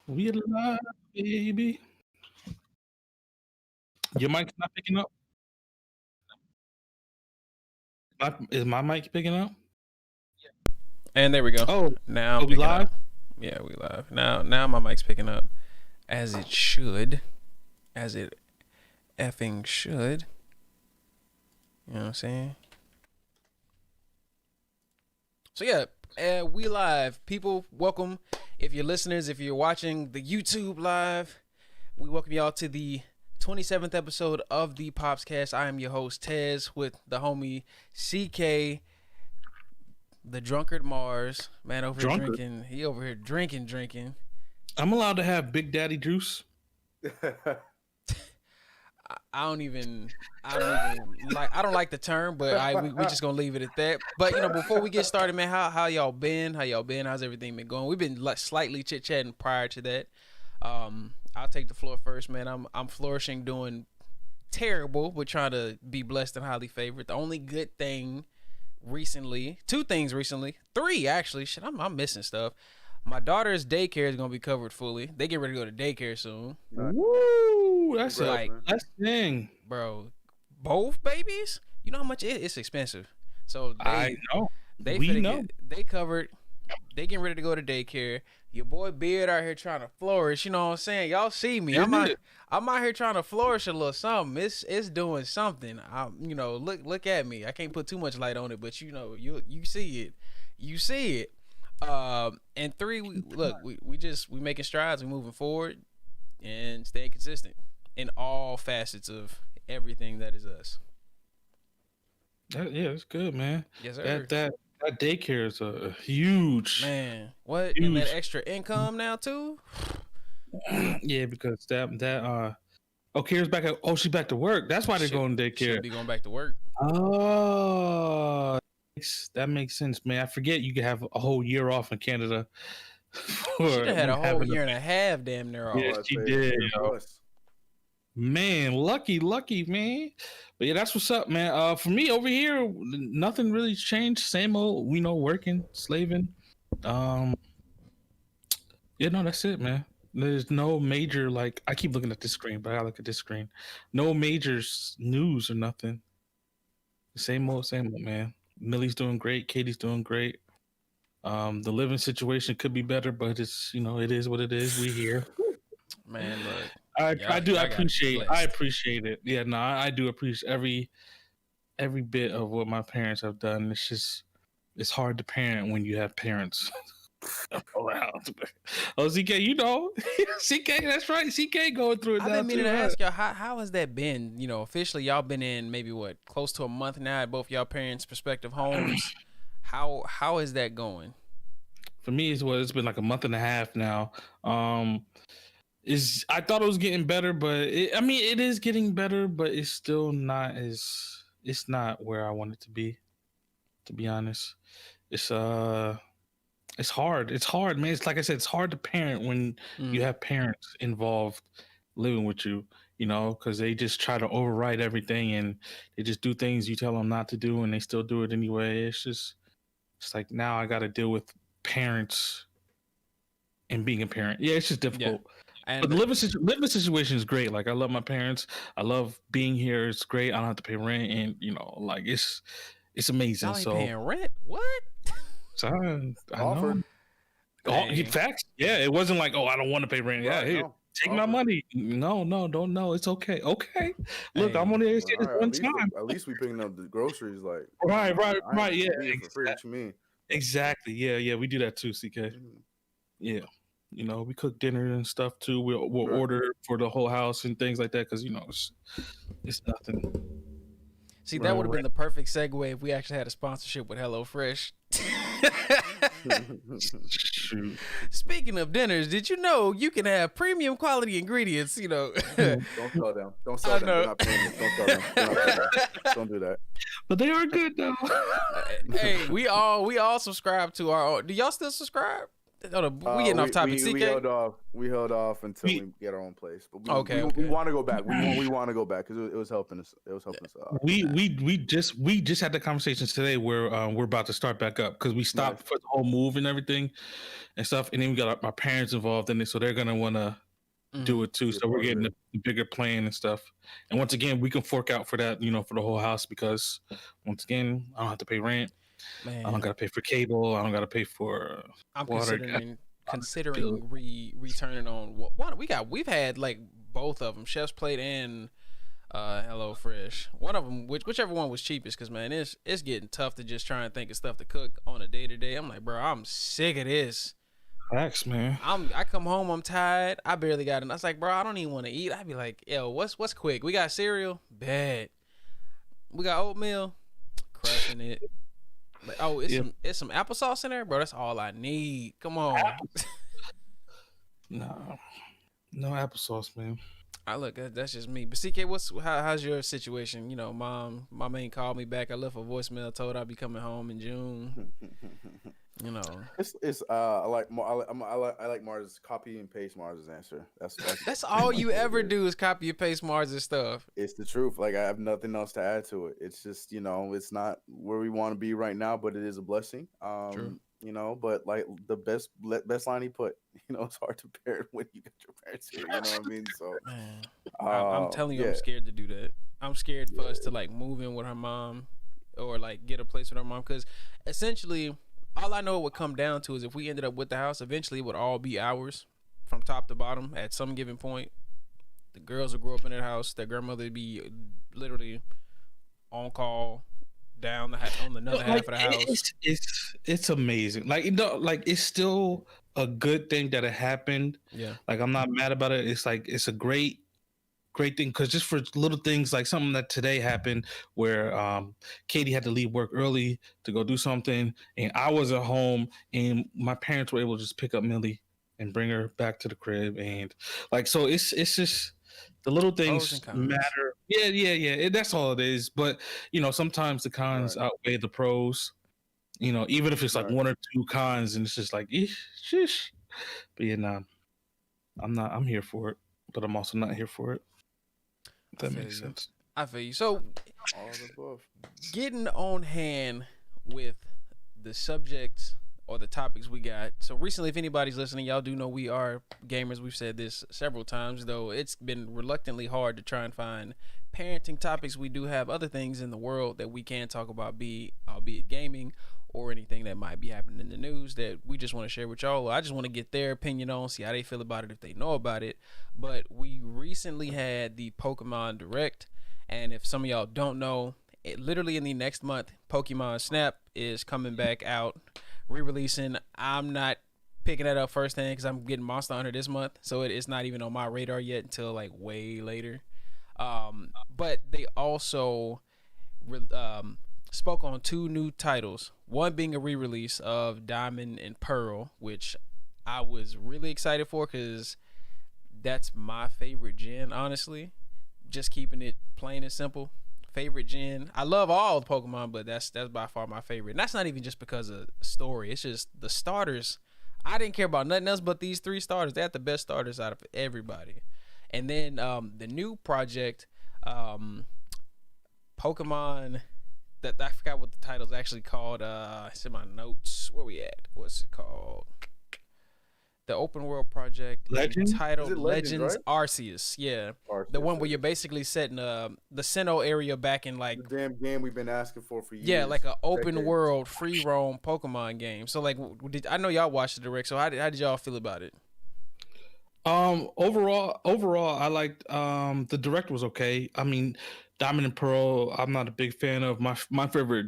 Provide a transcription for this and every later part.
We alive, baby. Your mic's not picking up? Is my mic picking up? And there we go. Oh, now are I'm we picking live? up. Yeah, we live. Now my mic's picking up as it should. As it effing should. You know what I'm saying? So yeah, we live. People, welcome. If you're listeners, if you're watching the YouTube live, we welcome y'all to the 27th episode of the PopsCast. I am your host, Tez, with the homie CK, the drunkard Mars. Man over here Drunkard? drinking. He over here drinking. I'm allowed to have Big Daddy juice. I don't like the term, but we just gonna leave it at that. But before we get started, man, how y'all been? How's everything been going? We've been slightly chit chatting prior to that. I'll take the floor first, man. I'm flourishing, doing terrible, but trying to be blessed and highly favored. The only good thing recently, 2 things recently, 3 actually. Shit, I'm missing stuff. My daughter's daycare is gonna be covered fully. They get ready to go to daycare soon. Woo! That's Like, that's the thing, bro. Both babies, you know how much it's expensive. So I know. they covered. They getting ready to go to daycare. Your boy Beard out here trying to flourish. You know what I'm saying? Y'all see me? I'm out here trying to flourish a little something. It's doing something. Look at me. I can't put too much light on it, but you see it. You see it. And 3, we making strides. We moving forward and staying consistent in all facets of everything that is us. Yeah, it's good, man. Yes, sir. That daycare is a huge Man, what? And that extra income now too? Yeah, because Kira's back at she's back to work. That's why they're going to daycare. She'll be going back to work. Oh, that makes sense, man. I forget you could have a whole year off in Canada. She had a whole year and a half damn near off. Yeah, she did. Man, lucky, man. But yeah, that's what's up, man. For me over here, nothing really changed. Same old, working, slaving. That's it, man. There's no major, I keep looking at this screen, but I look at this screen. No major news or nothing. Same old, man. Millie's doing great. Katie's doing great. The living situation could be better, but it's, it is what it is. We here. Man, look. I appreciate it. Yeah, no, I do appreciate every bit of what my parents have done. It's hard to parent when you have parents around. Oh, CK, CK, that's right. CK going through it now. I've been meaning to ask y'all, how has that been? Officially, y'all been in maybe close to a month now at both y'all parents' respective homes. How is that going? For me, it's been like a month and a half now. I thought it was getting better, but it is getting better, but it's still not it's not where I want it to be honest. It's hard. It's hard, man. It's like I said, it's hard to parent when you have parents involved living with you, because they just try to override everything and they just do things you tell them not to do and they still do it anyway. It's like now I got to deal with parents and being a parent. Yeah, it's just difficult. Yeah. But the living situation is great. Like, I love my parents. I love being here. It's great. I don't have to pay rent, and it's amazing. Y'all ain't paying rent? What? So I know. Facts. Yeah, it wasn't like, I don't want to pay rent. Yeah, here, take my money. No, don't. No, it's okay. Okay. Look, I'm only here this one time. At least we picking up the groceries, like. Right. Yeah. For what you mean? Exactly. Yeah. We do that too, CK. Yeah. We cook dinner and stuff too. We'll order for the whole house and things like that because it's nothing. See, that would have been the perfect segue if we actually had a sponsorship with HelloFresh. Speaking of dinners, did you know you can have premium quality ingredients? Don't sell them. Don't sell them. They're not premium. Don't sell them. Don't do that. But they are good though. Hey, we all subscribe to our own. Do y'all still subscribe? We getting off topic. We CK. held off until We- we get our own place. But Okay. we want to go back. We want to go back because it was helping us. It was helping us out. we just had the conversations today where we're about to start back up because we stopped Nice. for the whole move and everything and stuff, and then we got our parents involved in it, so they're gonna want to do it too. Be a So we're part of getting it. a bigger plan and stuff. And once again, we can fork out for that, for the whole house because once again, I don't have to pay rent. Man, I don't gotta pay for cable. I don't gotta pay for I'm water. considering returning on what we've had like both of them, Chef's Plate and Hello Fresh. One of them, whichever one was cheapest, because man, it's getting tough to just try and think of stuff to cook on a day to day. I'm like, bro, I'm sick of this. Facts, man. I come home, I'm tired. I barely got it. I was like, bro, I don't even want to eat. I'd be like, yo, what's quick? We got cereal, bad. We got oatmeal, crushing it. Like, oh, it's some applesauce in there, bro. That's all I need. Come on. No applesauce, man. I look, that's just me. But CK, how's your situation? My man called me back. I left a voicemail, told I'd be coming home in June. It's I like Mars copy and paste Mars's answer. That's all you ever do is copy and paste Mars's stuff. It's the truth. Like I have nothing else to add to it. It's just it's not where we want to be right now, but it is a blessing. True. But like the best line he put, it's hard to bear it when you get your parents here. You know what I mean? So Man, I'm telling you, yeah. I'm scared to do that. I'm scared for us to like move in with her mom or like get a place with her mom, because essentially all I know it would come down to is if we ended up with the house, eventually it would all be ours from top to bottom at some given point. The girls would grow up in their house. Their grandmother would be literally on call down on another half of the house. It's amazing. Like it's still a good thing that it happened. Yeah. Like I'm not mad about it. It's like it's a great thing, because just for little things like something that today happened where Katie had to leave work early to go do something, and I was at home, and my parents were able to just pick up Millie and bring her back to the crib, and like so it's just the little things matter. Yeah. That's all it is. But sometimes the cons outweigh the pros. Even if it's like one or two cons, and it's just like, shish. But I'm here for it, but I'm also not here for it. If that makes sense. I feel you. So, all of the above. Getting on hand with the subjects or the topics we got. So recently, if anybody's listening, y'all do know we are gamers. We've said this several times, though it's been reluctantly hard to try and find parenting topics. We do have other things in the world that we can talk about, albeit gaming or anything that might be happening in the news that we just want to share with y'all. I just want to get their opinion on, see how they feel about it, if they know about it. But we recently had the Pokemon Direct, and if some of y'all don't know, literally in the next month, Pokemon Snap is coming back out, re-releasing. I'm not picking that up first hand because I'm getting Monster Hunter this month, so it's not even on my radar yet until like way later. But they also spoke on two new titles, one being a re-release of Diamond and Pearl, which I was really excited for because that's my favorite gen, honestly. Just keeping it plain and simple. Favorite gen. I love all of Pokemon, but that's by far my favorite. And that's not even just because of story. It's just the starters. I didn't care about nothing else but these three starters. They had the best starters out of everybody. And then the new project, Pokemon, that I forgot what the title's actually called. It's in my notes. Where we at? What's it called? The open world project titled Legends Arceus. Yeah. Arceus, the one where you're basically setting the Sinnoh area back in like the damn game we've been asking for years. Yeah, like an open world free roam Pokemon game. So like, I know y'all watched the direct. So how did y'all feel about it? Overall, I liked the direct was okay. I mean, Diamond and Pearl, I'm not a big fan of. My favorite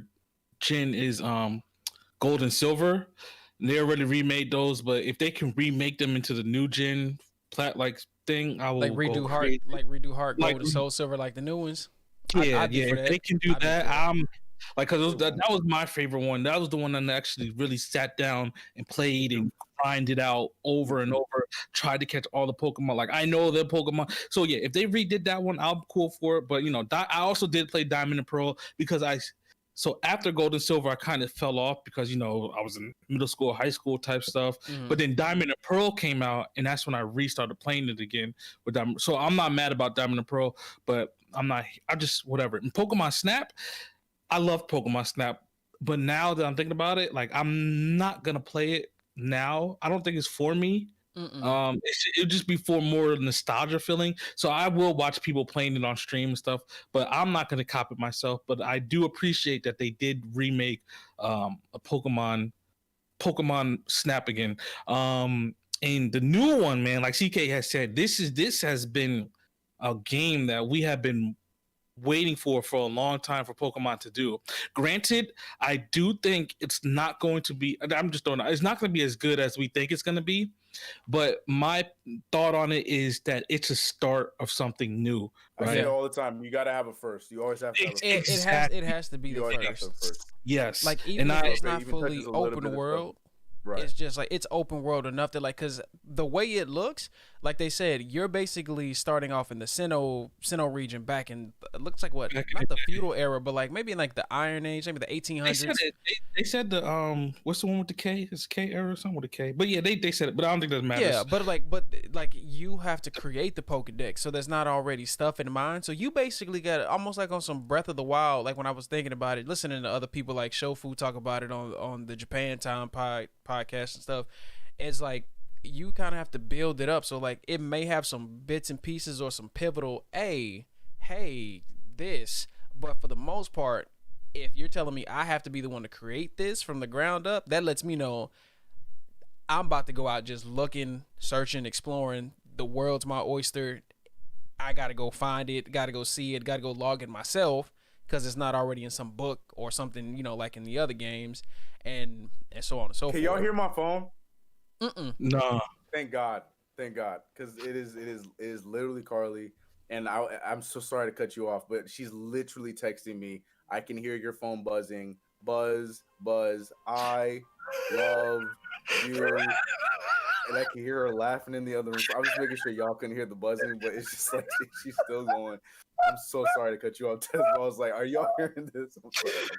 gen is Gold and Silver. They already remade those, but if they can remake them into the new gen like thing, I will redo Heart, Gold and Soul Silver, like the new ones. Yeah. If they can do that, I'm like, because that was my favorite one. That was the one that actually really sat down and played and grinded out over and over. Tried to catch all the Pokemon. Like I know the Pokemon. So if they redid that one, I'm cool for it. But I also did play Diamond and Pearl because I So after Gold and Silver, I kind of fell off because I was in middle school, high school type stuff. But then Diamond and Pearl came out, and that's when I restarted playing it again with Diamond. So I'm not mad about Diamond and Pearl, but I just whatever. And Pokemon Snap, I love Pokemon Snap, but now that I'm thinking about it, like I'm not gonna play it now. I don't think it's for me. It'll just be for more nostalgia feeling. So I will watch people playing it on stream and stuff, but I'm not gonna cop it myself. But I do appreciate that they did remake a Pokemon Snap again. And the new one, man, like CK has said, this has been a game that we have been waiting for a long time for Pokemon to do. Granted, I do think it's not going to be. I'm just throwing. It's not going to be as good as we think it's going to be. But my thought on it is that it's a start of something new. Right? I say it all the time. You got to have a first. You always have to have a first. It has to be the first. Yes. Like even if it's not fully open world. Right. It's just like it's open world enough that like because the way it looks, like they said, you're basically starting off in the Sinnoh region back in it looks like what not the feudal era, but like maybe in like the Iron Age, maybe the 1800s. They said the what's the one with the K? It's K era or something with a K. But yeah, they said it, but I don't think that matters. Yeah, but like you have to create the Pokedex, so there's not already stuff in mind. So you basically got almost like on some Breath of the Wild. Like when I was thinking about it, listening to other people like Shofu talk about it on the Japan Time podcast and stuff, it's like you kind of have to build it up. So like it may have some bits and pieces or some pivotal this, but for the most part, if you're telling me I have to be the one to create this from the ground up, that lets me know I'm about to go out just looking, searching, exploring. The world's my oyster. I gotta go find it, gotta go see it, gotta go log it myself because it's not already in some book or something, like in the other games, and so on and so forth. Can y'all hear my phone? No. Thank God, because it is literally Carly, and I'm so sorry to cut you off, but she's literally texting me. I can hear your phone buzzing. Buzz. I love you. And I can hear her laughing in the other room. So I was just making sure y'all couldn't hear the buzzing, but it's just like she's still going. I'm so sorry to cut you off. I was like, "Are y'all hearing this?" I'm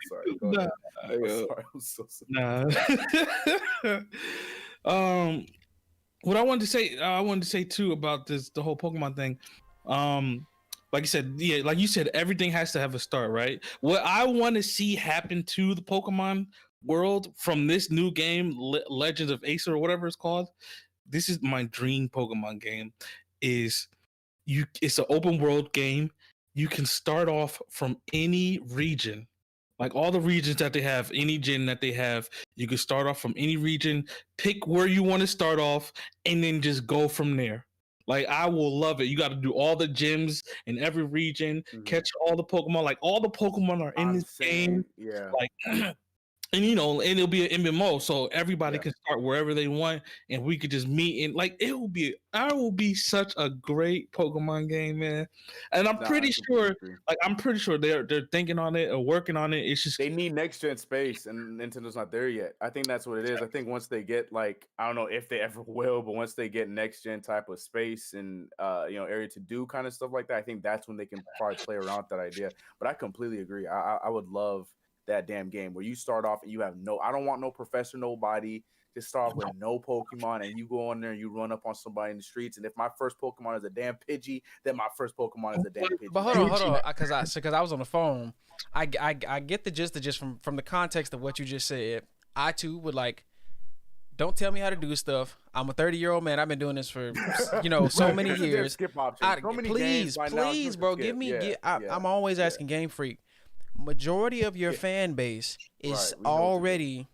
sorry. Go ahead. I'm sorry. I'm so sorry. Nah. What I wanted to say too about the whole Pokemon thing. Like you said, everything has to have a start, right? What I want to see happen to the Pokemon world from this new game, Legends of Ace or whatever it's called. This is my dream Pokemon game. It's an open world game. You can start off from any region, like all the regions that they have, any gen that they have. You can start off from any region, pick where you want to start off, and then just go from there. Like, I will love it. You got to do all the gyms in every region, catch all the Pokemon. Like, all the Pokemon are in this game. Yeah. Like, and it'll be an MMO, so everybody can start wherever they want, and we could just meet. And like, it will be such a great Pokemon game, man. And I'm pretty sure they're thinking on it or working on it. It's just they need next gen space, and Nintendo's not there yet. I think that's what it is. I think once they get I don't know if they ever will, but once they get next gen type of space and area to do kind of stuff like that, I think that's when they can probably play around with that idea. But I completely agree. I would love that damn game where you start off and you have I don't want no professor, nobody. Just start off with no Pokemon, and you go on there and you run up on somebody in the streets. And if my first Pokemon is a damn Pidgey, then my first Pokemon is a damn Pidgey. But hold on, because I was on the phone. I get the gist from the context of what you just said. I too would don't tell me how to do stuff. I'm a 30-year-old man. I've been doing this for so many years. Please, bro, give me. I'm always asking Game Freak. Majority of your fan base is already.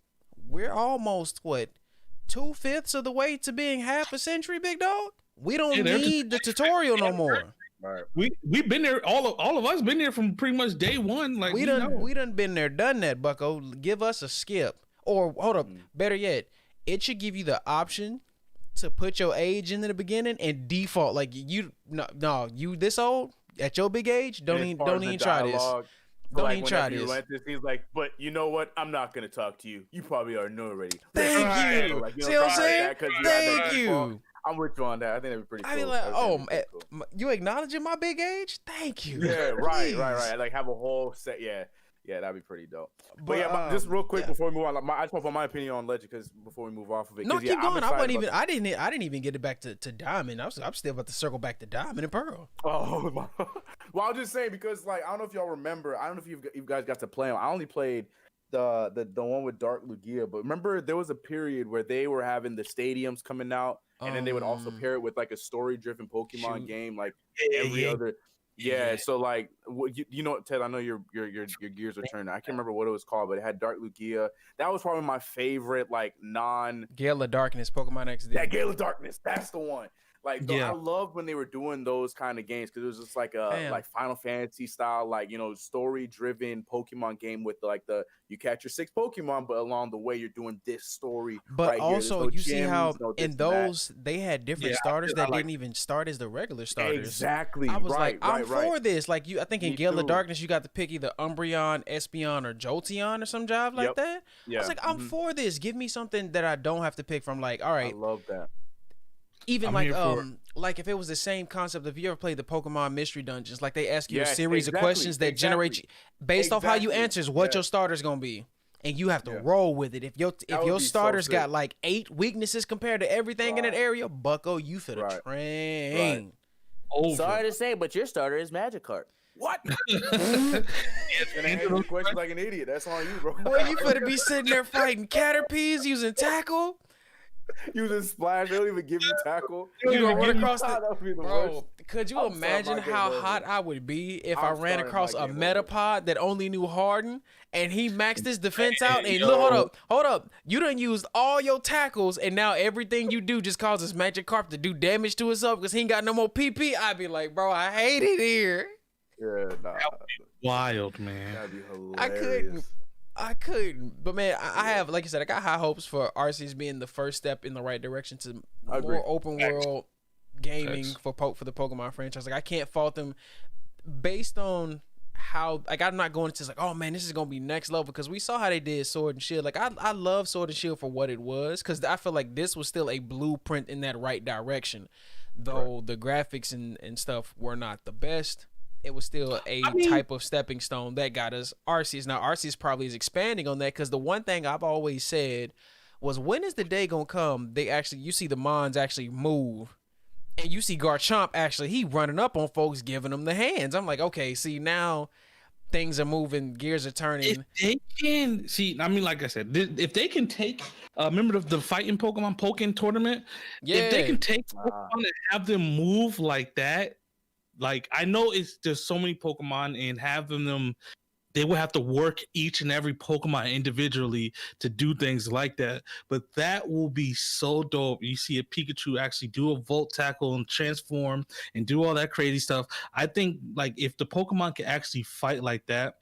We're almost 2/5 of the way to being half a century, big dog. We don't need the tutorial no more. Right. We've been there. All of us been there from pretty much day one. Like we done been there, done that. Bucko, give us a skip, or hold up. Better yet, it should give you the option to put your age in the beginning and default. Like you this old at your big age. Don't even try this. Don't even try this. He's like, but you know what? I'm not gonna talk to you. You probably already know already. Thank you. See what I'm saying? Thank you. I'm with you on that. I think that'd be pretty cool. I mean, like, you acknowledging my big age? Thank you. Yeah, right. Like, have a whole set. Yeah, Yeah, that'd be pretty dope. But, But yeah, just real quick yeah. before we move on, I just want to put my opinion on Legend because before we move off of it. No, 'cause, keep yeah, I'm going. I excited wasn't about even. I didn't even get it back to Diamond. I'm still about to circle back to Diamond and Pearl. Oh, my. Well, I was just saying because like I don't know if y'all remember. I don't know if you guys got to play them. I only played the one with Dark Lugia, but remember there was a period where they were having the stadiums coming out, and then they would also pair it with like a story-driven Pokemon game, like every other. Yeah, so like you know, Ted, I know your gears are turning. I can't remember what it was called, but it had Dark Lugia. That was probably my favorite, like Gale of Darkness, Pokemon XD. That Gale of Darkness, that's the one. Like, I loved when they were doing those kind of games because it was just like a like Final Fantasy style, like story driven Pokemon game with like you catch your 6 Pokemon, but along the way you're doing this story. But right also, no you gyms, see how in those they had different starters that didn't even start as the regular starters. Exactly. I was I'm for this. Like I think in Me Gale too. of Darkness you got to pick either Umbreon, Espeon, or Jolteon or some job like that. Yeah. I was like, I'm for this. Give me something that I don't have to pick from. Like, all right, I love that. Even like if it was the same concept, if you ever played the Pokemon Mystery Dungeons, like they ask you a series of questions that generate based off how you answers what your starter's gonna be, and you have to roll with it. If your starter's got like 8 weaknesses compared to everything in that area, bucko, you for the train. Sorry to say, but your starter is Magikarp. What? And answer those questions like an idiot. That's on you, bro. Boy, you better be sitting there fighting Caterpies using tackle. Using Splash, they don't even give you tackle. You gonna run across the bro? Could you imagine how hot I would be if I ran across a Metapod that only knew Harden and he maxed his defense out? And look, hold up, you done used all your tackles and now everything you do just causes Magikarp to do damage to himself because he ain't got no more PP. I'd be like, bro, I hate it here. Yeah, nah. Wild, man. That'd be hilarious. I couldn't, but man, I have, like I said, I got high hopes for Arceus being the first step in the right direction to more open world gaming for the Pokemon franchise. Like I can't fault them based on how, like I'm not going to like, oh man, this is gonna be next level because we saw how they did Sword and Shield. Like I love Sword and Shield for what it was because I feel like this was still a blueprint in that right direction, though the graphics and stuff were not the best. It was still a type of stepping stone that got us Arceus. Now, Arceus probably is expanding on that because the one thing I've always said was when is the day going to come you see the Mons actually move and you see Garchomp he running up on folks giving them the hands. I'm like, okay, see now things are moving, gears are turning. If they can, like I said, if they can take, remember the fighting Pokken tournament? Yeah. If they can take Pokemon and have them move like that, like I know there's so many Pokemon and having them, they will have to work each and every Pokemon individually to do things like that. But that will be so dope. You see a Pikachu actually do a Volt Tackle and transform and do all that crazy stuff. I think like if the Pokemon can actually fight like that,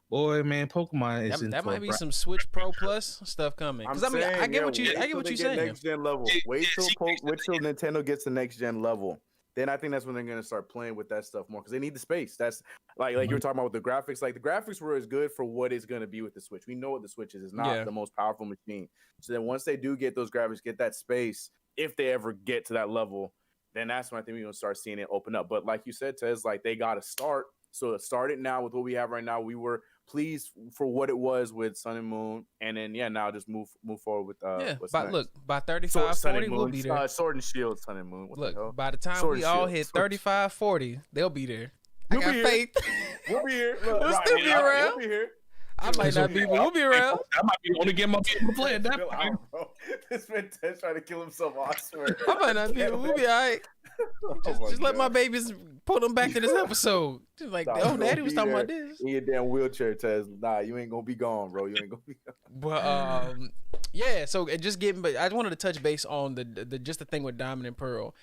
boy, man, Pokemon is that might be some Switch Pro Plus stuff coming. Because I get what you're saying. Next gen level. Wait till Nintendo gets the next gen level. Then I think that's when they're gonna start playing with that stuff more because they need the space. That's like you were talking about with the graphics. Like the graphics were as good for what it's gonna be with the Switch. We know what the Switch is. It's not the most powerful machine. So then once they do get those graphics, get that space, if they ever get to that level, then that's when I think we're gonna start seeing it open up. But like you said, Tez, like they gotta start. So start it now with what we have right now. We were pleased for what it was with Sun and Moon, and then now just move forward with what's next. Look, by 35, 40 we'll be there. Sword and Shield, Sun and Moon. Look, by the time we all hit 35, 40, they'll be there. I got faith. We'll be here. We'll still be around. We'll be here. I might not be, but we'll be around. I might be the only game I'll be able to play at that point. This man Ted's trying to kill himself. I swear. I might not be, but we'll be all right. Just let my babies pull them back to this episode. Just like, daddy was talking about this. In your damn wheelchair, Tez. Nah, you ain't gonna be gone, bro. You ain't gonna be gone. But so just but I wanted to touch base on the just the thing with Diamond and Pearl.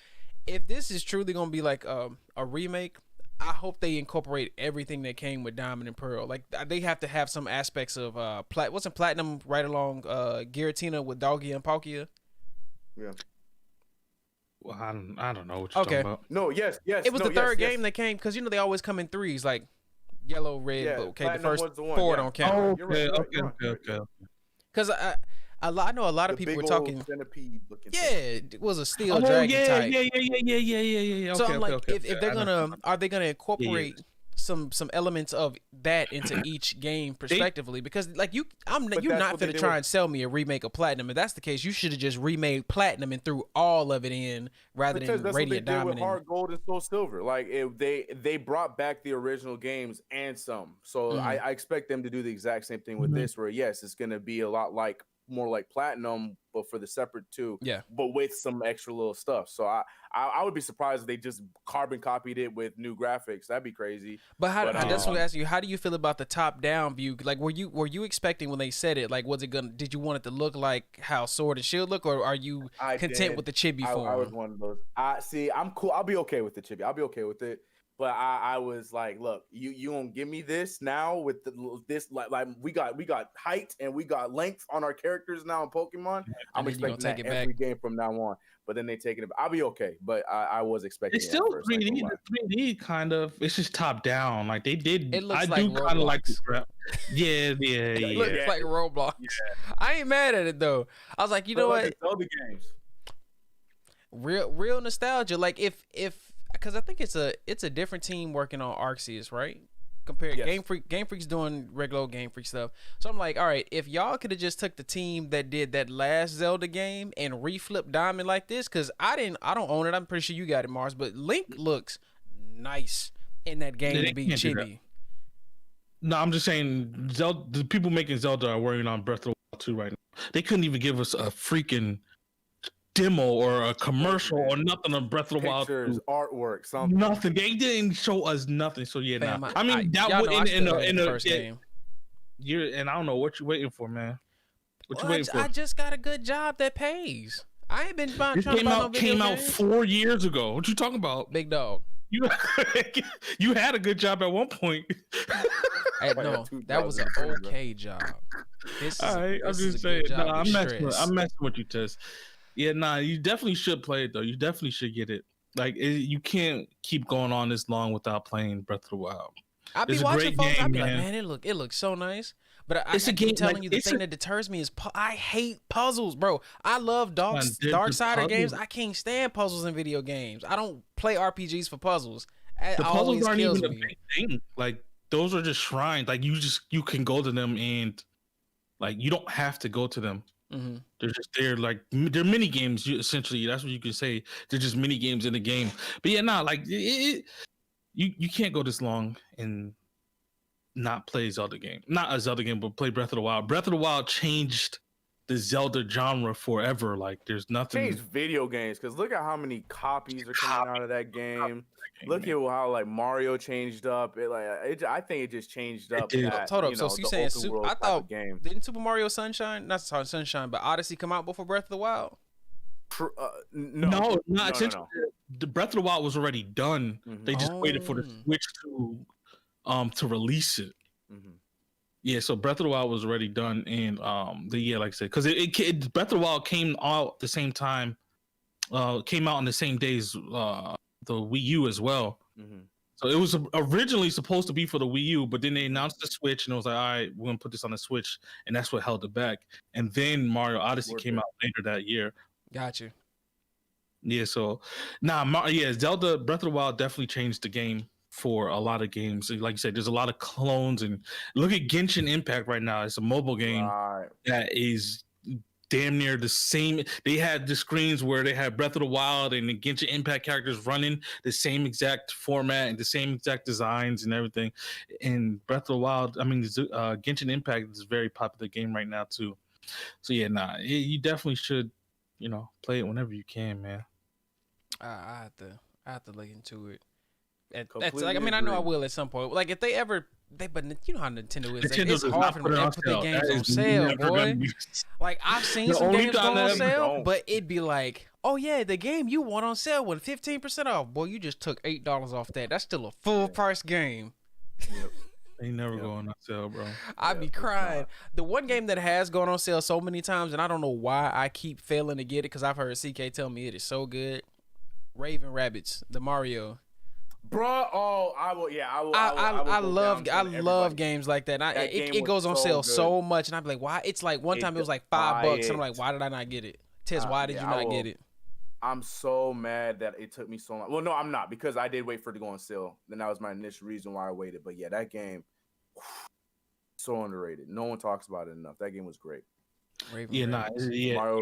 If this is truly gonna be like a remake, I hope they incorporate everything that came with Diamond and Pearl. Like they have to have some aspects of wasn't Platinum right along Giratina with Doggy and Palkia? Yeah. Well, I don't know what you're talking about. No, yes. It was the third game that came because they always come in threes, like yellow, red. But okay, the first four don't count. Okay. Because I know a lot of people were talking. It was a steel dragon type. Yeah. So I'm like, if they're are they gonna incorporate some elements of that into each game prospectively, because like you're not finna try and sell me a remake of Platinum. If that's the case, you should have just remade Platinum and threw all of it in rather than that's Radiant what they Diamond. Did with Hard Gold and Soul Silver. Like they brought back the original games and some. So I expect them to do the exact same thing with this, where yes, it's gonna be a lot like more like Platinum, but for the separate two, but with some extra little stuff. So I would be surprised if they just carbon copied it with new graphics. That'd be crazy. But that's what I asked you. How do you feel about the top down view? Like, were you expecting when they said it? Like, did you want it to look like how Sword and Shield look, or are you content with the chibi form? I was one of those. I'm cool. I'll be okay with the chibi. I'll be okay with it. But I was like, look, you don't give me this now with this like we got height and we got length on our characters now in Pokemon. I'm expecting that every game from now on. But then they take it. I'll be okay. But I was expecting it's still 3D. The 3D kind of. It's just top down. Like they did. It looks I like do kind of like the Roblox. Yeah. It looks like Roblox. Yeah. I ain't mad at it though. I was like, you know what? Zelda games. Real nostalgia. Like if because I think it's a different team working on Arceus, right? Compared Game Freak's doing regular Game Freak stuff. So I'm like, all right, if y'all could have just took the team that did that last Zelda game and reflipped Diamond like this, because I don't own it. I'm pretty sure you got it, Mars. But Link looks nice in that game to be chibi. No, I'm just saying Zelda. The people making Zelda are working on Breath of the Wild 2 right now. They couldn't even give us a freaking demo or a commercial or nothing on Breath of the Wild. Pictures, artwork, something. Nothing. They didn't show us nothing. So yeah, Fam, I mean that would in the first game. And I don't know what you're waiting for, man. What you waiting for? I just got a good job that pays. I ain't been trying to buy no video came out games. 4 years ago. What you talking about, big dog? You had a good job at one point. No, that was an okay job. All right, I'm just saying. I'm messing with you, Tess. Yeah, you definitely should play it though. You definitely should get it. Like you can't keep going on this long without playing Breath of the Wild. I'll be watching folks. I'll be like, man, it looks so nice. But I keep telling you, the thing that deters me is I hate puzzles, bro. I love Darksider games. I can't stand puzzles in video games. I don't play RPGs for puzzles. The puzzles aren't even a big thing. Like those are just shrines. Like you can go to them and like you don't have to go to them. Mm-hmm. They're just there, like they're mini games. Essentially, that's what you can say. They're just mini games in the game. But yeah, like you can't go this long and not play Zelda game. Not a Zelda game, but play Breath of the Wild. Breath of the Wild changed the Zelda genre forever. Like there's nothing. Changed video games because look at how many copies are coming out of that game. Look at how like Mario changed up. I think it just changed up. Hold up. So you saying I thought didn't Super Mario Sunshine, not Sunshine, but Odyssey come out before Breath of the Wild? No, not essentially. The Breath of the Wild was already done. Mm-hmm. They just waited for the Switch to release it. Mm-hmm. Yeah, so Breath of the Wild was already done, and like I said, because it Breath of the Wild came out the same time, came out on the same days the Wii U as well. Mm-hmm. So it was originally supposed to be for the Wii U, but then they announced the Switch, and it was like, all right, we're gonna put this on the Switch, and that's what held it back. And then Mario Odyssey came out later that year. Gotcha. Yeah, so Zelda Breath of the Wild definitely changed the game for a lot of games. Like you said, there's a lot of clones, and look at Genshin Impact right now. It's a mobile game that is damn near the same. They had the screens where they had Breath of the Wild and the Genshin Impact characters running the same exact format and the same exact designs and everything. And Breath of the Wild, Genshin Impact is a very popular game right now too. So yeah, you definitely should, play it whenever you can, man. I have to look into it. That's like, I know I will at some point. Like if they ever, but you know how Nintendo is. It's hard for them to put their games on sale, boy. Like I've seen some games go on sale, but it'd be like, oh yeah, the game you want on sale with 15% off. Boy, you just took $8 off that. That's still a full price game. Yep. They never go on sale, bro. I'd be crying. The one game that has gone on sale so many times, and I don't know why I keep failing to get it, because I've heard CK tell me it is so good. Raven Rabbids, the Mario. Bro, I will. I love games like that. It goes on sale so much, and I'm like, why? It's like one time it was like $5, and I'm like, why did I not get it? Tess, why did you not get it? I'm so mad that it took me so long. Well, no, I'm not, because I did wait for it to go on sale. Then that was my initial reason why I waited. But yeah, that game, so underrated. No one talks about it enough. That game was great. Mario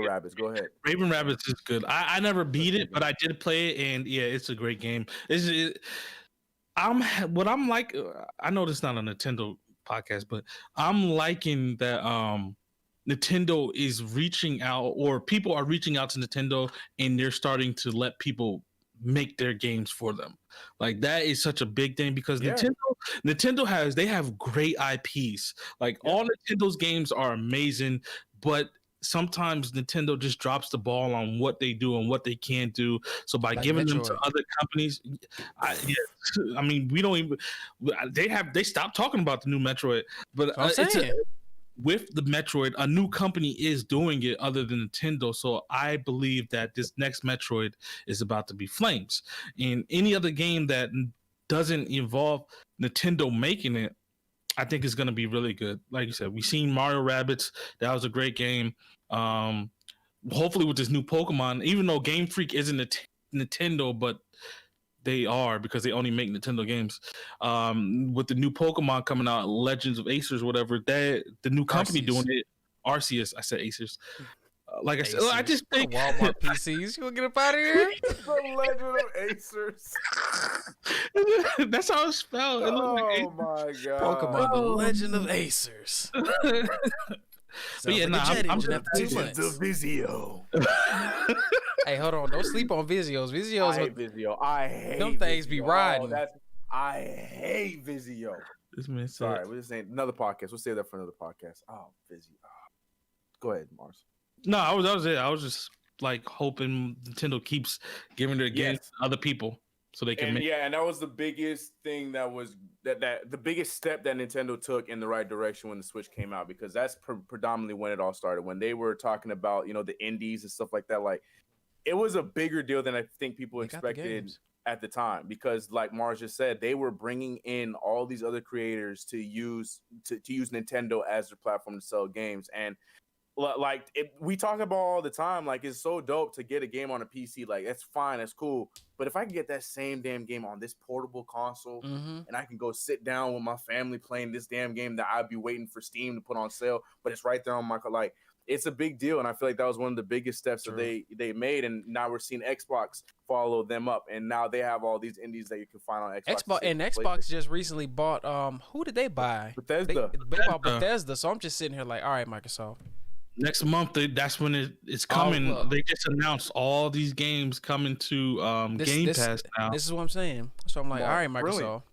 Rabbids. Go ahead. Raven Rabbids is good. I never beat it, but I did play it, and yeah, it's a great game. I'm like. I know this is not a Nintendo podcast, but I'm liking that Nintendo is reaching out, or people are reaching out to Nintendo, and they're starting to let people make their games for them. Like that is such a big thing, because Nintendo have great IPs. Like all Nintendo's games are amazing, but sometimes Nintendo just drops the ball on what they do and what they can't do. So by giving them to other companies, I mean, we don't even. They stopped talking about the new Metroid, but with the Metroid, a new company is doing it other than Nintendo. So I believe that this next Metroid is about to be flames. And any other game that doesn't involve Nintendo making it, I think is going to be really good. Like you said, we've seen Mario Rabbids. That was a great game. Hopefully with this new Pokemon, even though Game Freak isn't Nintendo, but they are, because they only make Nintendo games. With the new Pokemon coming out, Legends of Acers, whatever, the new company doing it, Arceus. I said Acers. Like I said, I just think Walmart PCs. You want to get up out of here? The Legend of Acers. That's how it's spelled. Oh my god! Pokemon, the Legend of Acers. But yeah, I'm just the Vizio. Hey, hold on! Don't sleep on Vizios. I hate Vizio. I hate them things. Vizio. Be riding. I hate Vizio. This man said, sorry, we're just saying another podcast. We'll save that for another podcast. Oh, Vizio. Go ahead, Mars. No, that was it. I was just like hoping Nintendo keeps giving their games to other people so they can and that was the biggest thing that the biggest step that Nintendo took in the right direction when the Switch came out, because that's predominantly when it all started, when they were talking about, you know, the indies and stuff like that. Like, it was a bigger deal than I think people expected at the time, because like Mars just said, they were bringing in all these other creators to use Nintendo as their platform to sell games. And like we talk about all the time, like it's so dope to get a game on a PC. Like, that's fine, that's cool. But if I can get that same damn game on this portable console, and I can go sit down with my family playing this damn game that I'd be waiting for Steam to put on sale, but it's right there on my like, it's a big deal. And I feel like that was one of the biggest steps that they made. And now we're seeing Xbox follow them up, and now they have all these indies that you can find on Xbox. Xbox just recently bought who did they buy? Bethesda. They bought Bethesda. So I'm just sitting here like, all right, Microsoft. Next month, that's when it's coming. They just announced all these games coming to Game Pass now. This is what I'm saying. So I'm like, all right, Microsoft.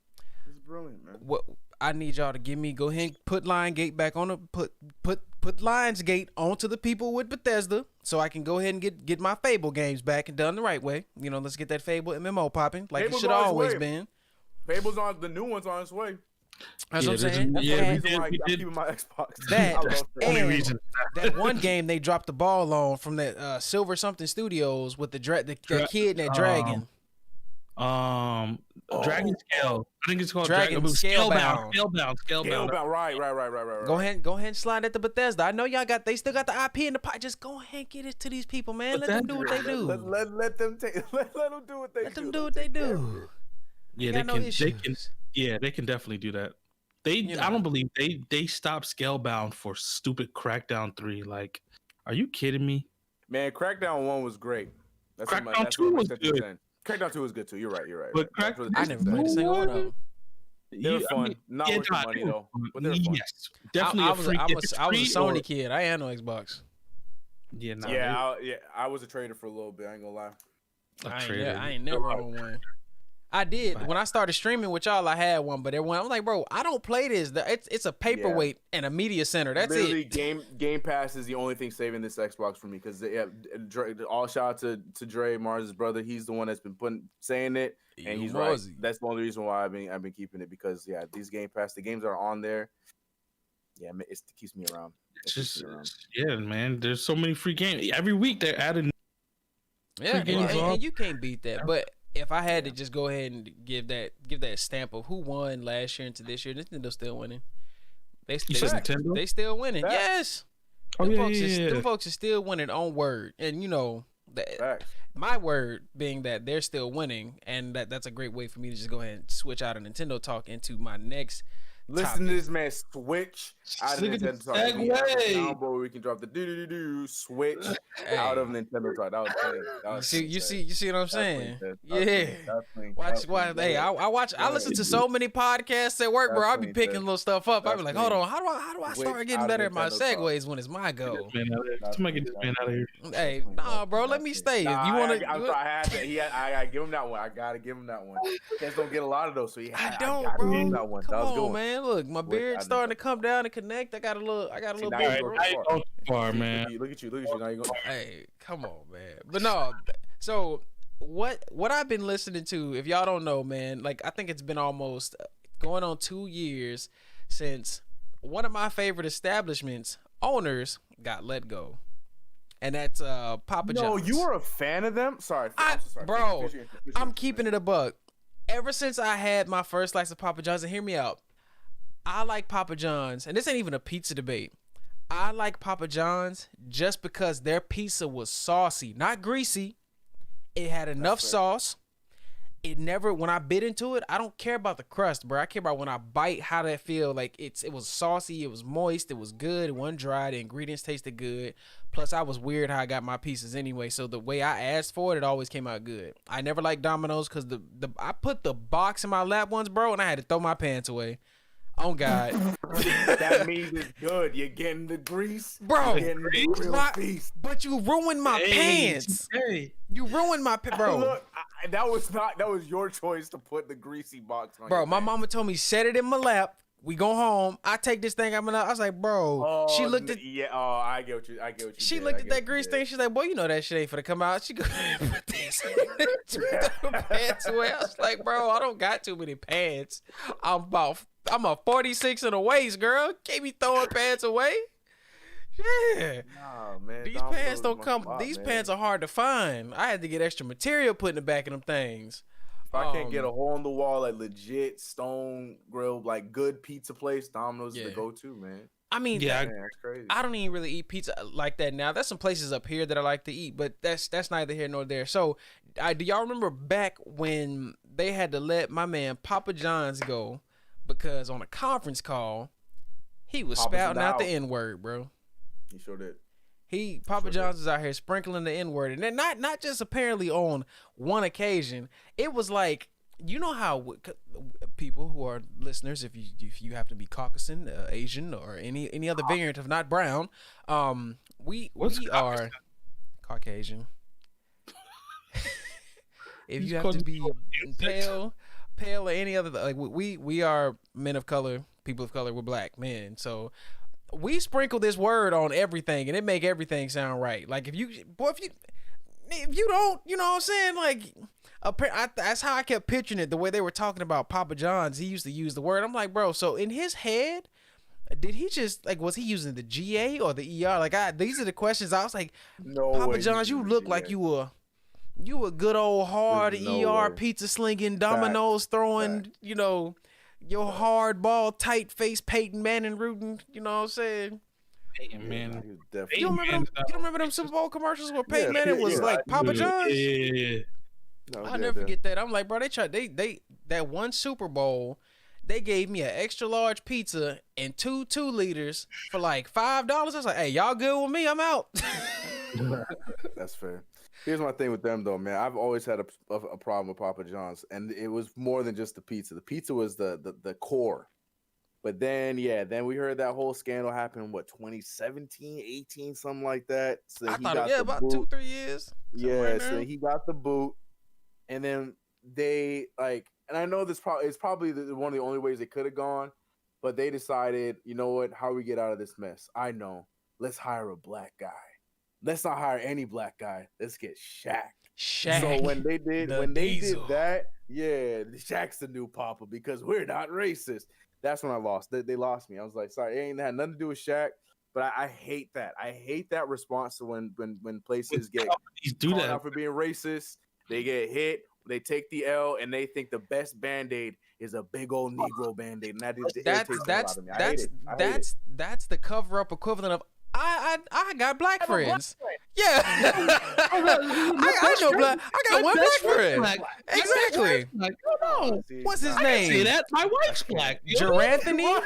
This is brilliant, man. What I need y'all to go ahead and put Lionsgate back on put Lionsgate onto the people with Bethesda, so I can go ahead and get my Fable games back and done the right way. You know, let's get that Fable MMO popping like Fable's it should always been. Fable's on the new one's on its way. That's what I'm saying. That's the reason why I'm keeping my Xbox. That's the only reason. That one game they dropped the ball on from that Silver Something Studios with the kid and that dragon. Dragon Scale. I think it's called Dragon Scalebound. Scalebound. Right. Go ahead and slide at the Bethesda. I know y'all they still got the IP in the pot. Just go ahead and get it to these people, man. Let them do what they do. Let them do what they do. Let them do what they do. Yeah, they can definitely do that. I don't believe they stopped Scalebound for stupid Crackdown 3. Like, are you kidding me? Man, Crackdown 1 was great. Crackdown 2 was good. Crackdown 2 was good too. You're right. But I never played a single one of them. They're fun. Not worth the money though. But they're fun. Yes, definitely. I was a Sony kid. I had no Xbox. I was a trader for a little bit. I ain't gonna lie. I ain't never owned one. I did when I started streaming with y'all. I had one, but everyone, I'm like, bro, I don't play this. It's a paperweight and a media center. That's literally it. Game Pass is the only thing saving this Xbox for me, because all shout out to Dre, Mars' brother. He's the one that's been saying it, and he's right. That's the only reason why I've been keeping it, because these Game Pass, the games are on there. Yeah, it keeps me around. Man. There's so many free games every week. They're adding. Yeah, and you can't beat that, but. If I had to just go ahead and give that stamp of who won last year into this year, Nintendo's still winning. They still winning. Facts. Yes. Oh, them folks are still winning on word. And you know, My word being that they're still winning, and that's a great way for me to just go ahead and switch out of Nintendo talk into my next Listen to this man switch out of Look at the Nintendo talk. We have a segue. soundboard where we can drop the do switch out of Nintendo talk. That was clean. That was you see what I'm saying? Yeah. Watch. Hey, I listen to so many podcasts at work, bro. I be picking little stuff up. I be like, hold on, how do I start getting better at my segues when it's my goal? Somebody get this man out of here. Hey, nah, bro, let me stay. If you want to, I gotta give him that one. I gotta give him that one. Cats don't get a lot of those, so I don't, bro. Give him that one. Come on, man. Look, my beard's starting to come down and connect. I got a little bit. Far, man. Look at you. Now you go. Hey, come on, man. But no, so what I've been listening to, if y'all don't know, man, like I think it's been almost going on 2 years since one of my favorite establishments owners got let go. And that's Papa John's. No, you were a fan of them? Sorry. I'm so sorry. Bro, I'm keeping it a buck. Ever since I had my first slice of Papa John's, and hear me out, I like Papa John's, and this ain't even a pizza debate. I like Papa John's just because their pizza was saucy, not greasy. It had enough sauce. It never, when I bit into it, I don't care about the crust, bro. I care about when I bite, how that feel. Like it was saucy, it was moist, it was good, it wasn't dry, the ingredients tasted good. Plus, I was weird how I got my pieces anyway, so the way I asked for it, it always came out good. I never liked Domino's because I put the box in my lap once, bro, and I had to throw my pants away. Oh God, that means it's good. You're getting the grease, bro. But you ruined my pants. Hey. You ruined my bro. Look, that was your choice to put the greasy box on. Bro, my mama told me set it in my lap. We go home. I take this thing. I was like, bro. She looked at. Yeah. Oh, I get what you. She looked at that grease thing. She's like, boy, you know that shit ain't finna come out. She go put these pants away. I was like, bro, I don't got too many pants. I'm a 46 in the waist, girl. Can't be throwing pants away. Yeah. Nah, man. These pants don't come. These pants are hard to find. I had to get extra material put in the back of them things. If I can't get a hole in the wall, like legit stone grill, like good pizza place, Domino's is the go-to, man. I mean, yeah, man, that's crazy. I don't even really eat pizza like that now. There's some places up here that I like to eat, but that's neither here nor there. So, do y'all remember back when they had to let my man Papa John's go because on a conference call, he was spouting out the N-word, bro. He sure did. Papa John's was out here sprinkling the N-word, and then not just apparently on one occasion. It was like, you know how people who are listeners, if you happen to be Caucasian, Asian, or any other variant of not brown, we are Caucasian. If you have to be pale or any other, like we are men of color, people of color, we're black men, so. We sprinkle this word on everything, and it make everything sound right. Like if you don't, you know what I'm saying? Like, that's how I kept picturing it. The way they were talking about Papa John's, he used to use the word. I'm like, bro. So in his head, did he just like was he using the GA or the ER? Like, these are the questions. I was like, no Papa John's, you look like you a good old hard ER pizza slinging, Domino's throwing, you know. Your hardball, tight face, Peyton Manning rooting. You know what I'm saying? Peyton Manning. You remember them Super Bowl commercials where Peyton Manning was like Papa John's? Yeah. I'll never forget that. I'm like, bro, they that one Super Bowl, they gave me an extra large pizza and 2 2-liters for like $5. I was like, hey, y'all good with me? I'm out. That's fair. Here's my thing with them, though, man. I've always had a problem with Papa John's, and it was more than just the pizza. The pizza was the core. But then we heard that whole scandal happen, 2017, 18, something like that. So I thought, about 2-3 years. Yeah, so he got the boot, and then they, like, and I know it's probably one of the only ways they could have gone, but they decided, you know what, how we get out of this mess? I know. Let's hire a black guy. Let's not hire any black guy. Let's get Shaq. So when they did that, yeah, Shaq's the new Papa because we're not racist. That's when I lost. They lost me. I was like, sorry, it ain't had nothing to do with Shaq. But I hate that. I hate that response to when places get called out for being racist. They get hit. They take the L and they think the best Band-Aid is a big old Negro Band-Aid. And that's the cover-up equivalent of I got black have a black friends. friend. Yeah, I know black. I got one black friend. Exactly. Like, come on. What's his I can say name? that. My wife's black. You know? Geranthony?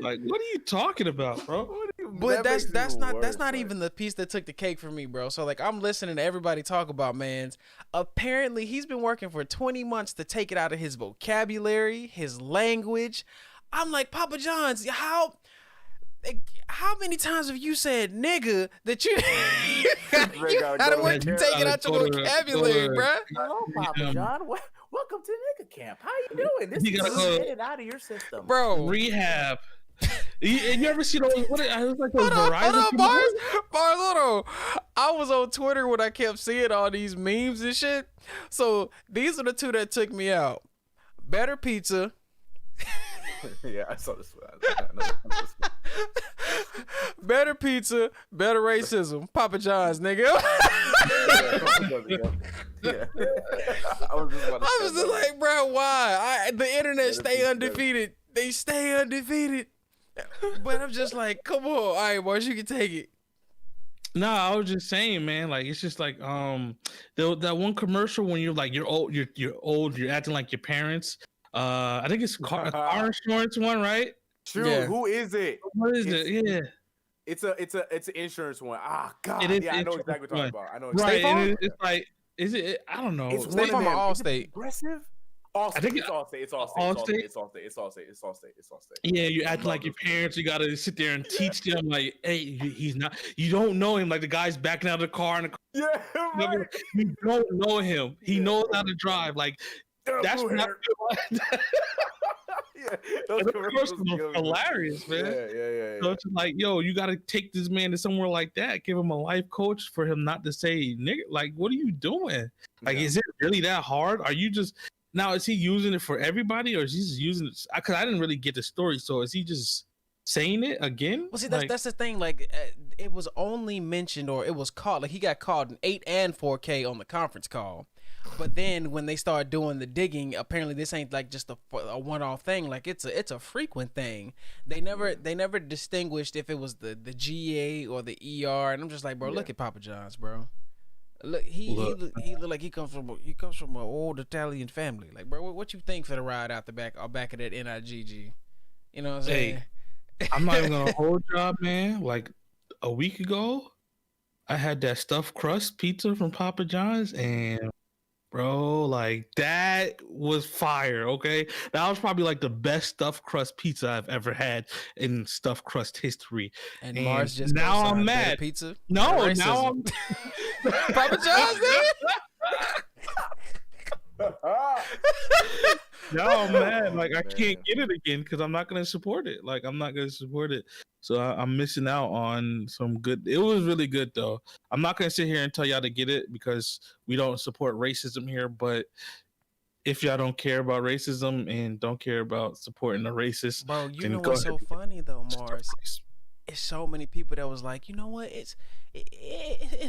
Like, what are you talking about, bro? But that's not even the piece that took the cake for me, bro. So like I'm listening to everybody talk about mans. Apparently he's been working for 20 months to take it out of his vocabulary, his language. I'm like, Papa John's, how many times have you said nigga that you gotta work to take it out your vocabulary, bro? Hello, Papa John. Welcome to nigga camp. How you doing? This is get it out of your system, bro. Rehab. You ever see those? What it was like those Hold Verizon on, Bars, hold on. I was on Twitter when I kept seeing all these memes and shit. So these are the two that took me out. Better pizza. Yeah, I saw this one. Better pizza, better racism. Papa John's, nigga. Yeah. I was just like, bro, why? The internet stay undefeated. They stay undefeated. But I'm just like, come on, all right, boys, you can take it. No, I was just saying, man. Like, it's just like that one commercial when you're like you're old, you're acting like your parents. I think it's car insurance one, right? True. Yeah. Who is it? What is it? Yeah. It's an insurance one. Ah, God. I know exactly what you're talking about. I know exactly. Right, and it's like, is it? I don't know. It's State Farm or Allstate? Aggressive. I think it's Allstate. It's Allstate. Yeah, you act like your parents. You gotta sit there and teach them, like, hey, he's not. You don't know him. Like the guy's backing out of the car, yeah, right. You don't know him. He knows how to drive. Like that's not. Yeah, those commercials are hilarious, man. Yeah. So it's like, yo, you gotta take this man to somewhere like that. Give him a life coach for him not to say nigga. Like, what are you doing? Like, is it really that hard? Are you just now? Is he using it for everybody, or is he just using it? Because I didn't really get the story. So is he just saying it again? Well, see, that's the thing. Like, it was only mentioned, or it was caught. Like, he got called in 8 and 4K on the conference call. But then when they start doing the digging, apparently this ain't like just a one-off thing. Like it's a frequent thing. They never distinguished if it was the GA or the ER. And I'm just like, bro, look at Papa John's, bro. Look, he look like he comes from an old Italian family. Like, bro, what you think for the ride out the back of that NIGG? You know what I'm saying? Hey, I'm not even gonna hold y'all, man. Like a week ago, I had that stuffed crust pizza from Papa John's, and bro, like that was fire. Okay, that was probably like the best stuffed crust pizza I've ever had in stuffed crust history. And Mars just now I'm mad. Pizza? No, now I'm Papa John's. No, I'm mad. Like I can't get it again because I'm not gonna support it. Like I'm not gonna support it. So I'm missing out on some good. It was really good though. I'm not gonna sit here and tell y'all to get it because we don't support racism here. But if y'all don't care about racism and don't care about supporting the racist, bro, you know what's so funny though, Mars? It's so many people that was like, you know what? It's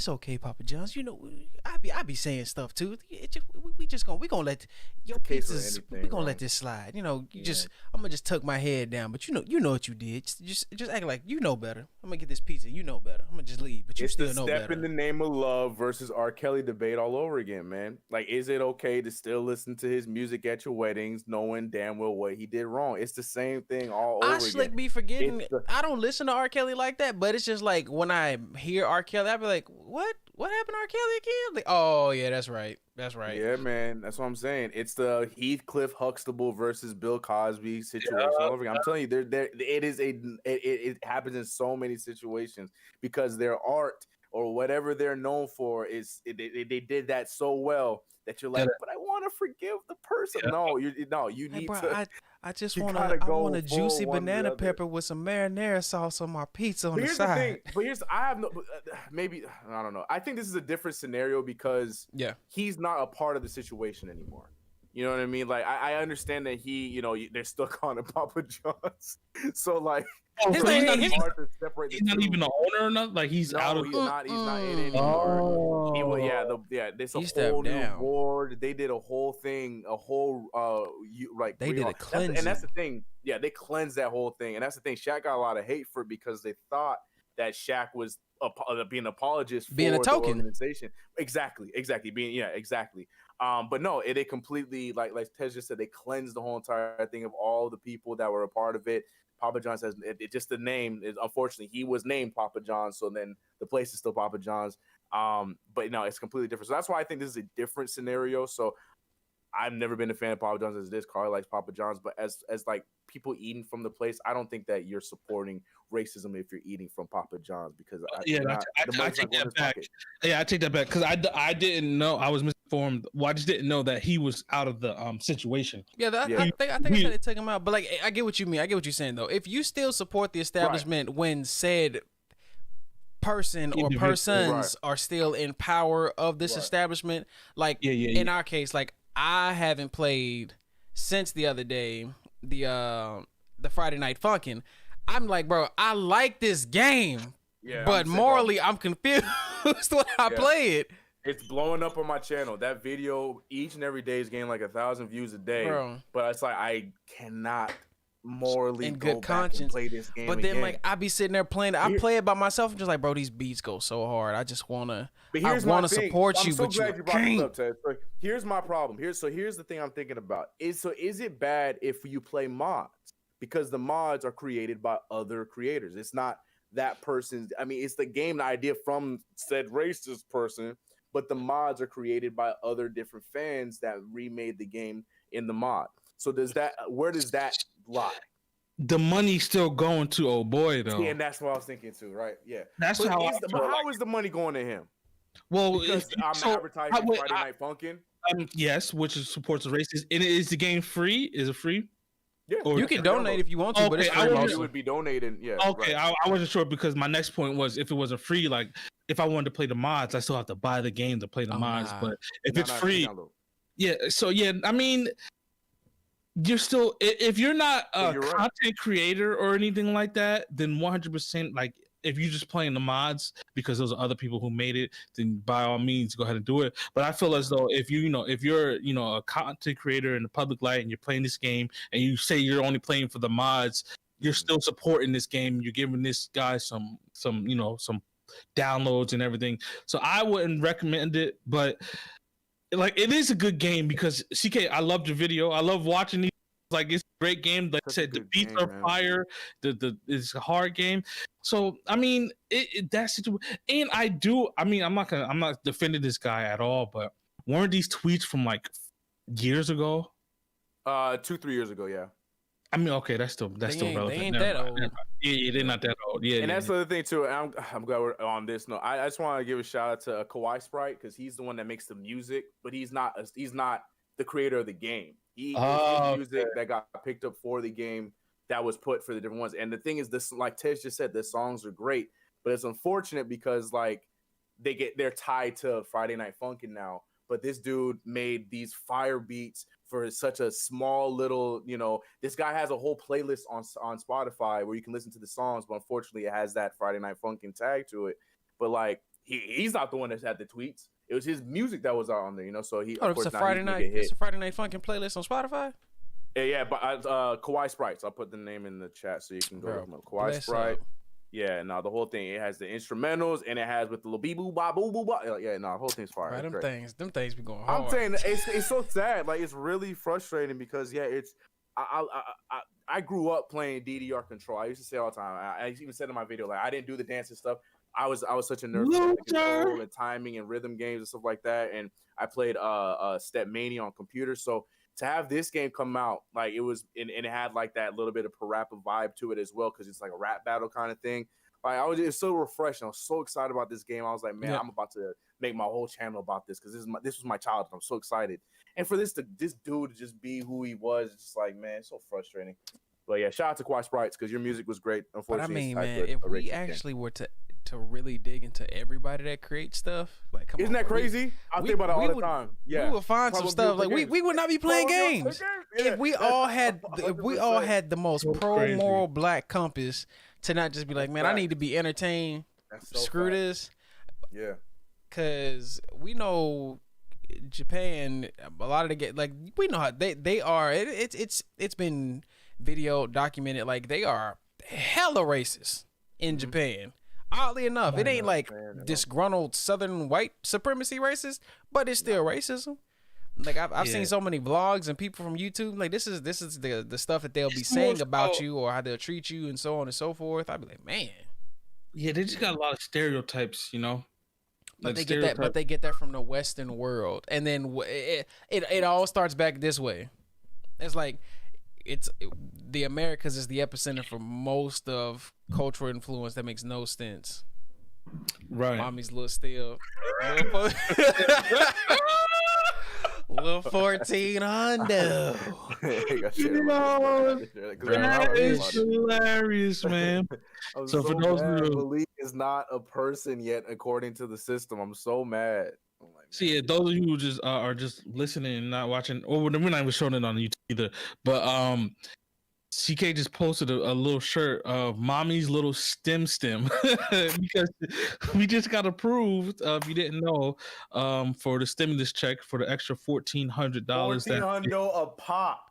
okay, Papa John's. You know, I be saying stuff too. We gonna let your pizzas. We gonna let this slide. You know, I'm gonna just tuck my head down. But you know what you did. Just act like you know better. I'm gonna get this pizza. You know better. I'm gonna just leave. But you still know better. It's the step in the name of love versus R. Kelly debate all over again, man. Like, is it okay to still listen to his music at your weddings, knowing damn well what he did wrong? It's the same thing all over again. I slick be forgetting. I don't listen to R. Kelly like that, but it's just like when I hear R. Kelly, I be like, what happened to R. Kelly again? Like, oh yeah, that's right. Yeah, man, that's what I'm saying. It's the Heathcliff Huxtable versus Bill Cosby situation all over again. I'm telling you, it happens in so many situations because their art or whatever they're known for is they did that so well that you're like, but I want to forgive the person. No, you need to. I just want a juicy banana pepper with some marinara sauce on my pizza on the side. I have no, maybe, I don't know. I think this is a different scenario because he's not a part of the situation anymore. You know what I mean? Like I understand that they're still calling it Papa John's. So like, Oh, His so name- it's his- hard to separate he's the not two. even the owner or nothing. Like he's out No, of. he's not in it anymore. He was there's a He stepped whole new down. board. They did a whole thing, They did a and that's cleansing. the thing. Yeah, they cleansed that whole thing, and that's the thing. Shaq got a lot of hate for it because they thought that Shaq was being an apologist Being a for token. the organization. Exactly. Exactly. But no, they completely like Tez just said, they cleansed the whole entire thing of all the people that were a part of it. Papa John's has it just the name is, unfortunately, he was named Papa John's, so then the place is still Papa John's. But no, it's completely different. So that's why I think this is a different scenario. So I've never been a fan of Papa John's as this. Carl likes Papa John's, but as like people eating from the place, I don't think that you're supporting racism if you're eating from Papa John's, because I take that back. Yeah, I take that back because I didn't know, I was misinformed. Well, I just didn't know that he was out of the situation. Yeah, I think I said they took him out, but like I get what you mean. I get what you're saying though. If you still support the establishment when said person or persons are still in power of this establishment, like in our case, like I haven't played since the other day the Friday Night Funkin'. I'm like, bro, I like this game, but morally I'm confused when I play it. It's blowing up on my channel. That video each and every day is getting like 1,000 views a day. Bro. But it's like I cannot morally in go good back conscience and play this game. But then again. like I be sitting there playing it. I play it by myself. I'm just like, bro, these beats go so hard. I just wanna support you, but glad you brought this can't. up, Ted. So here's my problem. Here's the thing I'm thinking about. Is it bad if you play mods? Because the mods are created by other creators. It's not that person's. I mean, it's the game, the idea from said racist person, but the mods are created by other different fans that remade the game in the mod. So where does that lie? The money's still going to old boy though. Yeah, and that's what I was thinking too, right? Yeah. That's but how. How is the money going to him? Well, because I'm advertising Friday Night Funkin'. Yes, which supports the races. And is the game free? Is it free? Yeah, you can donate if you want to, but it's free. You would be donating. Yeah. Okay, right. I wasn't sure because my next point was if it wasn't free, like if I wanted to play the mods, I still have to buy the game to play the mods. But if it's free, So I mean, you're still, if you're not a content creator or anything like that, then 100%, like if you're just playing the mods because those are other people who made it, then by all means go ahead and do it. But I feel as though if you're a content creator in the public light and you're playing this game and you say you're only playing for the mods, you're still supporting this game. You're giving this guy some downloads and everything. So I wouldn't recommend it, but like it is a good game because CK, I loved your video. I love watching these. Like it's a great game. Like I said, the beats are fire. It's a hard game. So I mean, that situation. And I'm not defending this guy at all. But weren't these tweets from like years ago? 2-3 years ago, yeah. I mean, okay, that's still relevant. They ain't that old. Yeah, they're not that old. Yeah, and that's the other thing too. And I'm glad we're on this. No, I just want to give a shout out to Kawhi Sprite because he's the one that makes the music, but he's not the creator of the game. He is music that got picked up for the game that was put for the different ones. And the thing is, this, like Tej just said, the songs are great, but it's unfortunate because like they're tied to Friday Night Funkin' now. But this dude made these fire beats for such a small little, this guy has a whole playlist on Spotify where you can listen to the songs, but unfortunately it has that Friday Night Funkin' tag to it. But like he's not the one that had the tweets. It was his music that was out on there, so he. It's a Friday Night Funkin' playlist on Spotify. Yeah, but Kawhi Sprites. I'll put the name in the chat so you can go. Kawhi Sprite. Yeah, no, the whole thing. It has the instrumentals and it has with the little bee boo ba boo boo ba. Yeah, no, the whole thing's fire. Right, them things be going hard. I'm saying it's so sad. Like it's really frustrating because it's. I grew up playing DDR Control. I used to say all the time. I even said in my video like I didn't do the dancing stuff. I was such a nerd for control and timing and rhythm games and stuff like that. And I played Step Mania on computer. So to have this game come out, like it was, and it had like that little bit of parappa vibe to it as well, because it's like a rap battle kind of thing. Like it's so refreshing. I was so excited about this game. I was like, man, I'm about to make my whole channel about this because this was my childhood. I'm so excited. And for this dude to just be who he was, it's just like, man, it's so frustrating. But yeah, shout out to Kawhi Sprites because your music was great. Unfortunately, but I mean, man, if we actually were to to really dig into everybody that creates stuff. Like, come Isn't on, that bro. crazy? I think about it all the time. Yeah, We would find some Probably stuff play like we games. would not be playing Probably play games Yeah. if we all had the most That's pro crazy. moral black compass to not just be like, man, I need to be entertained. That's so Screw fact. this, Yeah. cause we know Japan. A lot of the like we know how they are. It's been video documented. Like they are hella racist in Japan. Oddly enough, it ain't like disgruntled Southern white supremacy racist, but it's still racism. Like I've seen so many vlogs and people from YouTube. Like this is the stuff that they'll be saying about you or how they'll treat you and so on and so forth. I'd be like, man. Yeah, they just got a lot of stereotypes, you know. But Like they get that. But they get that from the Western world, and then it all starts back this way. It's like the Americas is the epicenter for most of cultural influence that makes no sense. right. Mommy's little still. Little 14 Hondo. That is hilarious, man. I'm So for those mad who- Malik is not a person yet according to the system. I'm so mad. I'm like, See, man, those of you who just are just listening and not watching, or we're not even showing it on YouTube either. But CK just posted a little shirt of mommy's little stem because we just got approved. If you didn't know, for the stimulus check for the extra $1,400 $1,400 a pop.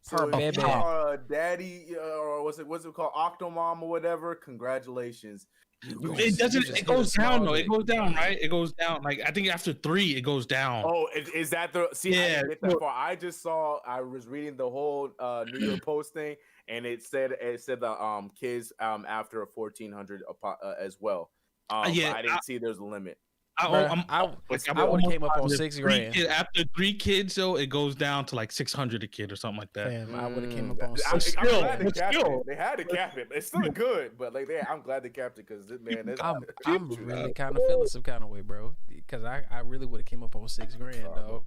Per So if baby. you are a daddy or what's it called, Octomom or whatever, congratulations. It doesn't. It goes down though. It goes down, right? It goes down. Like I think after 3, it goes down. Oh, is that the? See, I Yeah. didn't get that far. I just saw. I was reading the whole New York Post thing, and it said the kids after a 1,400 as well. Yeah, but I didn't see there's a limit. I would have came up on $6,000. After 3 kids, though, it goes down to like 600 a kid or something like that. Fam, I would have came up on I'm $6,000. glad they but capped still. it. They had to cap it. It's still good, but like I'm glad they capped it because man, I'm really kind of feeling some kind of way, bro. Because I really would have came up on $6,000, dog.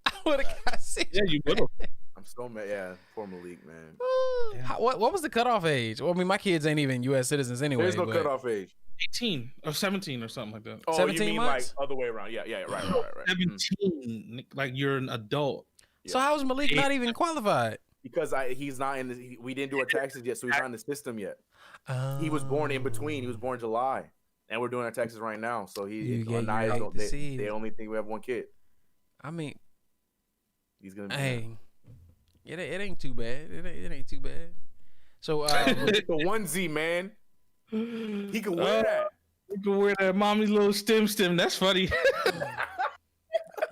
I would have got 6. Yeah, you would have. I'm so mad. Yeah, poor Malik, man. What was the cutoff age? Well, I mean, my kids ain't even U.S. citizens anyway. There's no but cutoff age. 18 or 17 or something like that. Oh, 17 you mean months? like other way around? Yeah, right. 17, like you're an adult. So how is Malik not even qualified? Because he's not in the. We didn't do our taxes yet, so he's not in the system yet. He was born in between. He was born July, and we're doing our taxes right now. So they only think we have one kid. I mean, He's gonna be. hey, it ain't too bad. It ain't too bad. So the onesie, man. He can wear that. You can wear that mommy's little stem. That's funny.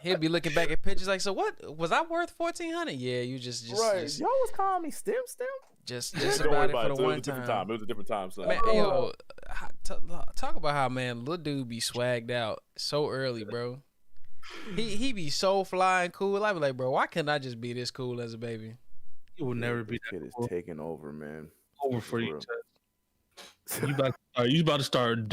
he'll be looking back at pictures like, so what was I worth 1,400? Yeah, you just Y'all was calling me stem. just Don't worry about it about for it. the It one was a different time. time. It was a different time. So. Man, yo, talk about how man, little dude be swagged out so early, bro. He be so fly and cool. I be like, bro, why can't I just be this cool as a baby? You will never be This kid that is cool. taking over, man. Over for you. real. Tess. You about to start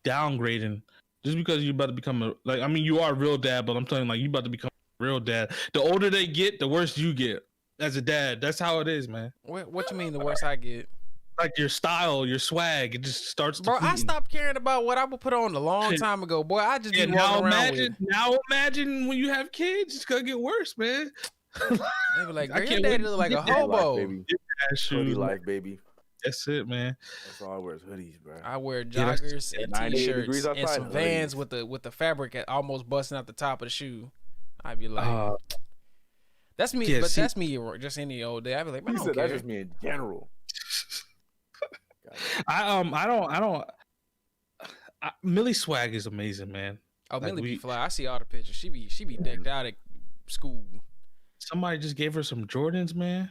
downgrading just because you about to become you are a real dad, but I'm telling you, like, you about to become a real dad. The older they get, the worse you get as a dad. That's how it is, man. What you mean the worst I get? Like your style, your swag, it just starts. Bro, I depleting. stopped caring about what I would put on a long time ago. Boy, I just be now walking around with. imagine when you have kids, it's gonna get worse, man. They be like, I girl, your can't daddy wait look like to a get that Life, hobo. baby. Ass Hoodie shoes, life, baby. that's it, man. That's all I wear is hoodies, bro. I wear Yeah, that's- joggers and 98 t-shirts degrees and outside, some Vans hoodies. with the fabric almost busting out the top of the shoe. I'd be like, that's me, yeah, but see- that's me just any old day. I'd be like, man, He I said don't that's care. just me in general. Millie swag is amazing, man. Oh, like Millie be we- fly. I see all the pictures. She be decked out at school. Somebody just gave her some Jordans, man.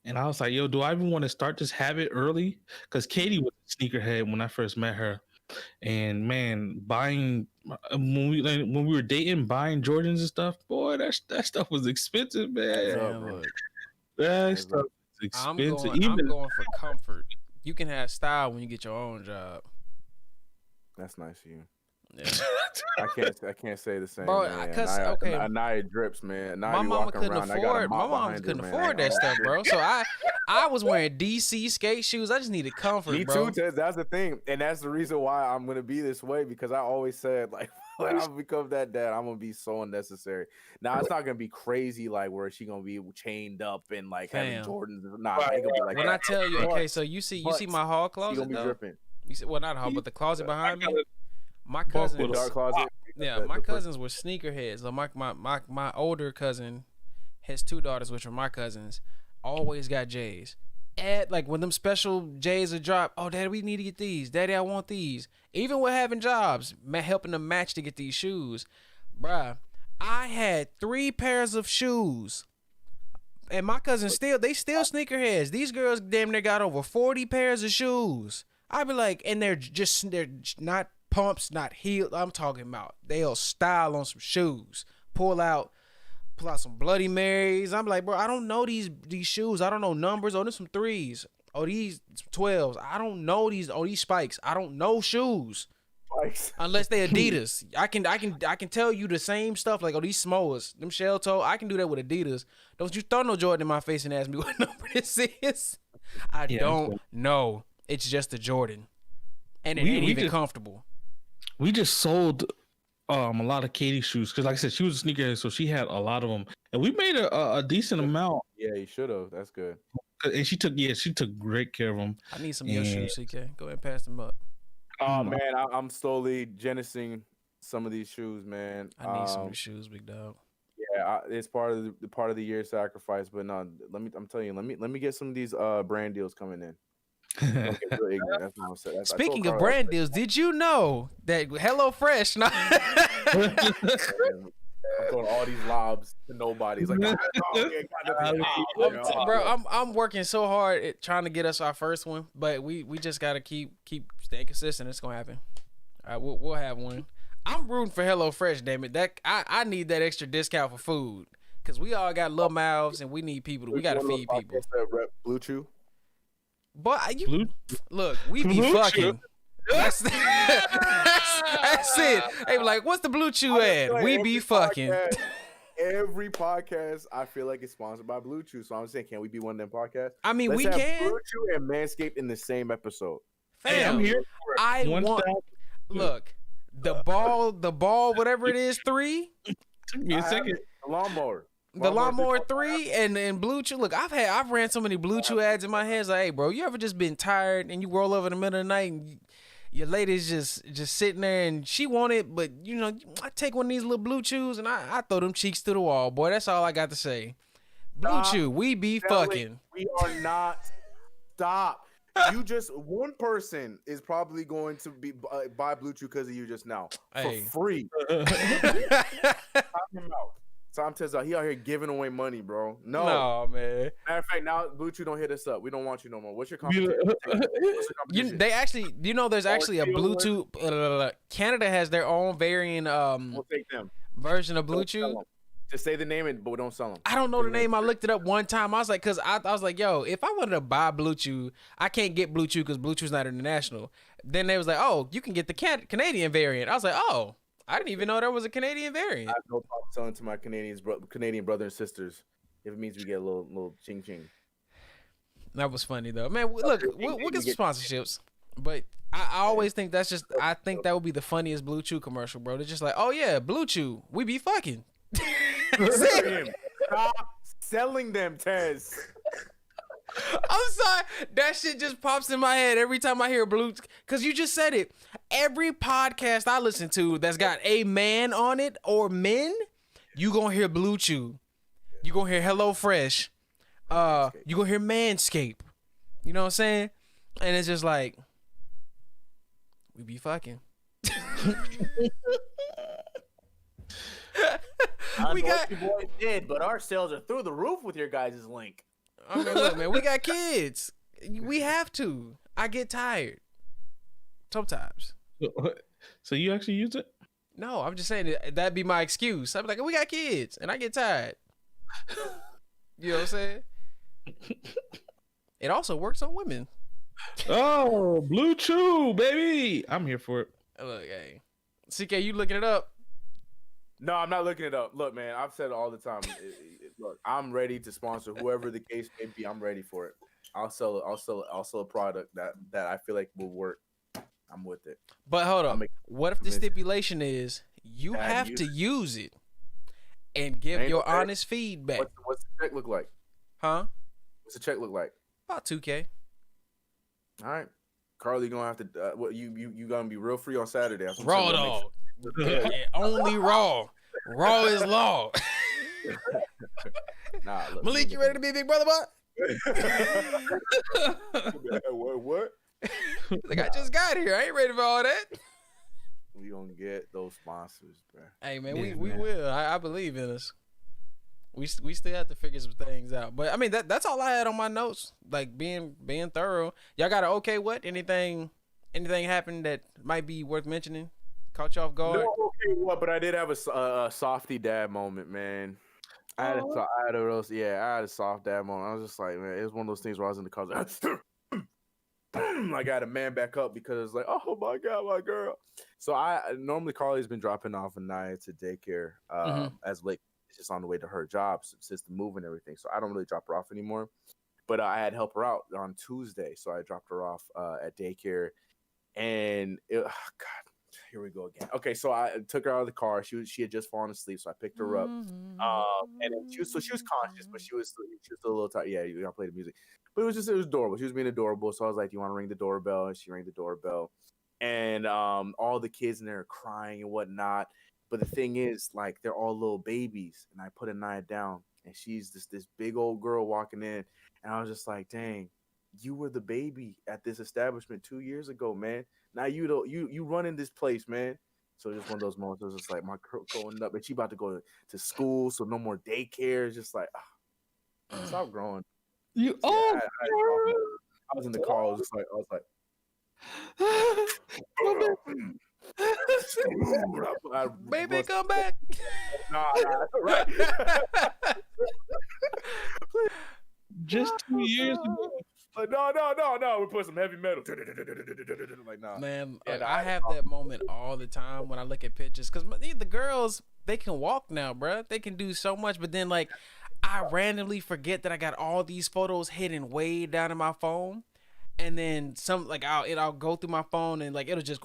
And I was like, yo, do I even want to start this habit early? Because Katie was a sneakerhead when I first met her. And man, buying when we were dating, buying Jordans and stuff, boy, that stuff was expensive, man. up, bro. That stuff is I'm expensive. going for comfort. You can have style when you get your own job. That's nice of you. Yeah. I can't say the same, Bro, man. cause okay, Anaya drips, man. Anaya my be mama walking couldn't around. I got a afford. My mop mom behind her, couldn't man. afford that stuff, bro. So I was wearing DC skate shoes. I just needed comfort, Me bro. too, Tez. That's the thing, and that's the reason why I'm gonna be this way because I always said like when I become that dad, I'm gonna be so unnecessary. Now it's not gonna be crazy like where she gonna be chained up and like having Fam. Jordans. Nah, it ain't gonna be like When that. I tell you, But- okay, so you see but my hall she closet gonna be though. dripping. You see, well, not hall, but the closet behind me. My Buck cousins, with The dark closet. yeah, my cousins were sneakerheads. So my older cousin, his two daughters, which were my cousins, always got J's. At like when them special J's are dropped, oh daddy, we need to get these. Daddy, I want these. Even with having jobs, helping them match to get these shoes, bruh. I had 3 pairs of shoes. And my cousins still sneakerheads. These girls damn near got over 40 pairs of shoes. I'd be like, and they're not pumps, not heel. I'm talking about they'll style on some shoes. Pull out some Bloody Marys. I'm like, bro, I don't know these shoes. I don't know numbers. Oh, there's some 3s. Oh, these 12s. I don't know these. Oh, these spikes. I don't know shoes. Unless they Adidas. I can tell you the same stuff like, oh, these Smoas, them shell toe. I can do that with Adidas. Don't you throw no Jordan in my face and ask me what number this is. I don't know. It's just a Jordan, and it ain't even comfortable. We just sold a lot of Katie's shoes because, like I said, she was a sneakerhead, so she had a lot of them, and we made a decent amount. Yeah, you should have. That's good. And she took great care of them. I need some of your shoes, CK. Go ahead and pass them up. Oh man, I'm slowly genesing some of these shoes, man. I need some of your shoes, big dog. Yeah, it's part of the year sacrifice, but no, I'm telling you, let me get some of these brand deals coming in. That's what I'm saying. Speaking of brand deals, did you know that HelloFresh? I'm throwing all these lobs to nobody. It's like, bro, I'm working so hard at trying to get us our first one, but we just gotta keep staying consistent. It's gonna happen. All right, we'll have one. I'm rooting for HelloFresh, damn it. That I need that extra discount for food because we all got little mouths and we need people. We gotta feed people. Blue Chew. But look, we be fucking. That's it. They be like, "What's the Blue Chew ad?" We be fucking. Every podcast, I feel like it's sponsored by Blue Chew. So I'm saying, can we be one of them podcasts? I mean, Let's we have can. Blue Chew and Manscaped in the same episode. Fam, I'm here for it. I want. Look, the ball, whatever it is, 3. Took me a second. The lawnmower. The lawnmower 3 and Blue Chew. Look, I've ran so many Blue Chew ads in my head. It's like, hey, bro, you ever just been tired and you roll over in the middle of the night and your lady's just sitting there and she want it, but you know, I take one of these little Blue Chews and I throw them cheeks to the wall, boy. That's all I got to say. Blue Chew, we be fucking. We are not. Stop. You just one person is probably going to be buy Blue Chew because of you just now for free. Tom Tezza, he out here giving away money, bro. No, man. Matter of fact, now Blue Chew don't hit us up. We don't want you no more. What's your competition? There's actually a Bluetooth. Canada has their own varying We'll take them. version of Blue Chew. Just say the name, but we don't sell them. I don't know the name. I looked it up one time. I was like, cause I was like, yo, if I wanted to buy Blue Chew, I can't get Blue Chew because Blue Chew's not international. Then they was like, oh, you can get the Canadian variant. I was like, oh, I didn't even know there was a Canadian variant. I have no problem selling to my Canadian brothers and sisters if it means we get a little ching ching. That was funny though, man. Look, we'll get some sponsorships, but I always think I think that would be the funniest Blue Chew commercial, bro. They're just like, oh yeah, Blue Chew, we be fucking. Stop selling them, Tez. I'm sorry. That shit just pops in my head every time I hear Blue. Because you just said it. Every podcast I listen to that's got a man on it or men, you gonna hear Blue Chew. You gonna hear HelloFresh. You gonna hear Manscaped. You know what I'm saying? And it's just like, we be fucking. We got you boys did, but our sales are through the roof with your guys' link. I mean, look, man, we got kids. We have to. I get tired sometimes. So you actually use it? No, I'm just saying that'd be my excuse. I'm like, we got kids, and I get tired. You know what I'm saying? It also works on women. Oh, Blue Chew, baby! I'm here for it. Look, hey, CK, you looking it up? No, I'm not looking it up. Look, man, I've said it all the time. Look, I'm ready to sponsor whoever the case may be. I'm ready for it. I'll sell it. I'll sell a product that I feel like will work. I'm with it. But hold up. What if the stipulation is you have to use it and give your honest feedback? What's the check look like? Huh? What's the check look like? About $2K. All right, Carly, gonna have to. What you gonna be real free on Saturday? Raw dog. Yeah, only raw. Raw is law. Nah, look, Malik, you ready to be a big brother, bud? what? Like, I just got here. I ain't ready for all that. We gonna get those sponsors, bro. Hey, man, we will. I believe in us. We still have to figure some things out. But, I mean, that's all I had on my notes. Like, being thorough. Y'all got an okay what? Anything happened that might be worth mentioning? Caught you off guard? No, okay, what? But I did have a softy dad moment, man. I had a soft dad moment. I was just like, man, it was one of those things where I was in the car. I got a man back up because it's like, oh my god, my girl. So I normally Carly's been dropping off Anaya to daycare as late. It's just on the way to her job since the move and everything. So I don't really drop her off anymore. But I had helped her out on Tuesday, so I dropped her off at daycare, and God. Here we go again. Okay, so I took her out of the car. She had just fallen asleep, so I picked her up. And then she was conscious, but she was still a little tired. Yeah, you gotta play the music, but it was adorable. She was being adorable, so I was like, "Do you want to ring the doorbell?" And she rang the doorbell, and all the kids in there are crying and whatnot. But the thing is, like, they're all little babies, and I put Anaya down, and she's this big old girl walking in, and I was just like, "Dang, you were the baby at this establishment 2 years ago, man. Now you run in this place, man." So just one of those moments. It was just like my girl growing up, and she about to go to school, so no more daycare. It's just like, stop growing. I was in the car. I was like, baby, come back. Nah, right. Just 2 years ago. Like, no. We put some heavy metal. Like, nah. Man, I have that moment all the time when I look at pictures. Because the girls, they can walk now, bro. They can do so much. But then, like, I randomly forget that I got all these photos hidden way down in my phone. And then I'll go through my phone and, like, it'll just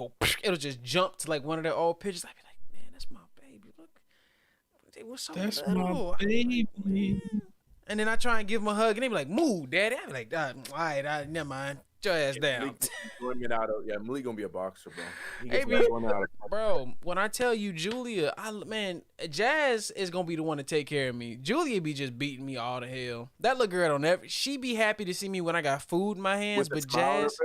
jump to, like, one of the old pictures. I'll be like, man, that's my baby. Look. What's so That's little? my baby. And then I try and give him a hug, and they be like, "Move, daddy." I be like, "All right, never mind. Put your ass down." Malik gonna be a boxer, bro. Hey, bro, when I tell you, Julia, Jazz is gonna be the one to take care of me. Julia be just beating me all to hell. That little girl don't ever. She be happy to see me when I got food in my hands, but Jazz,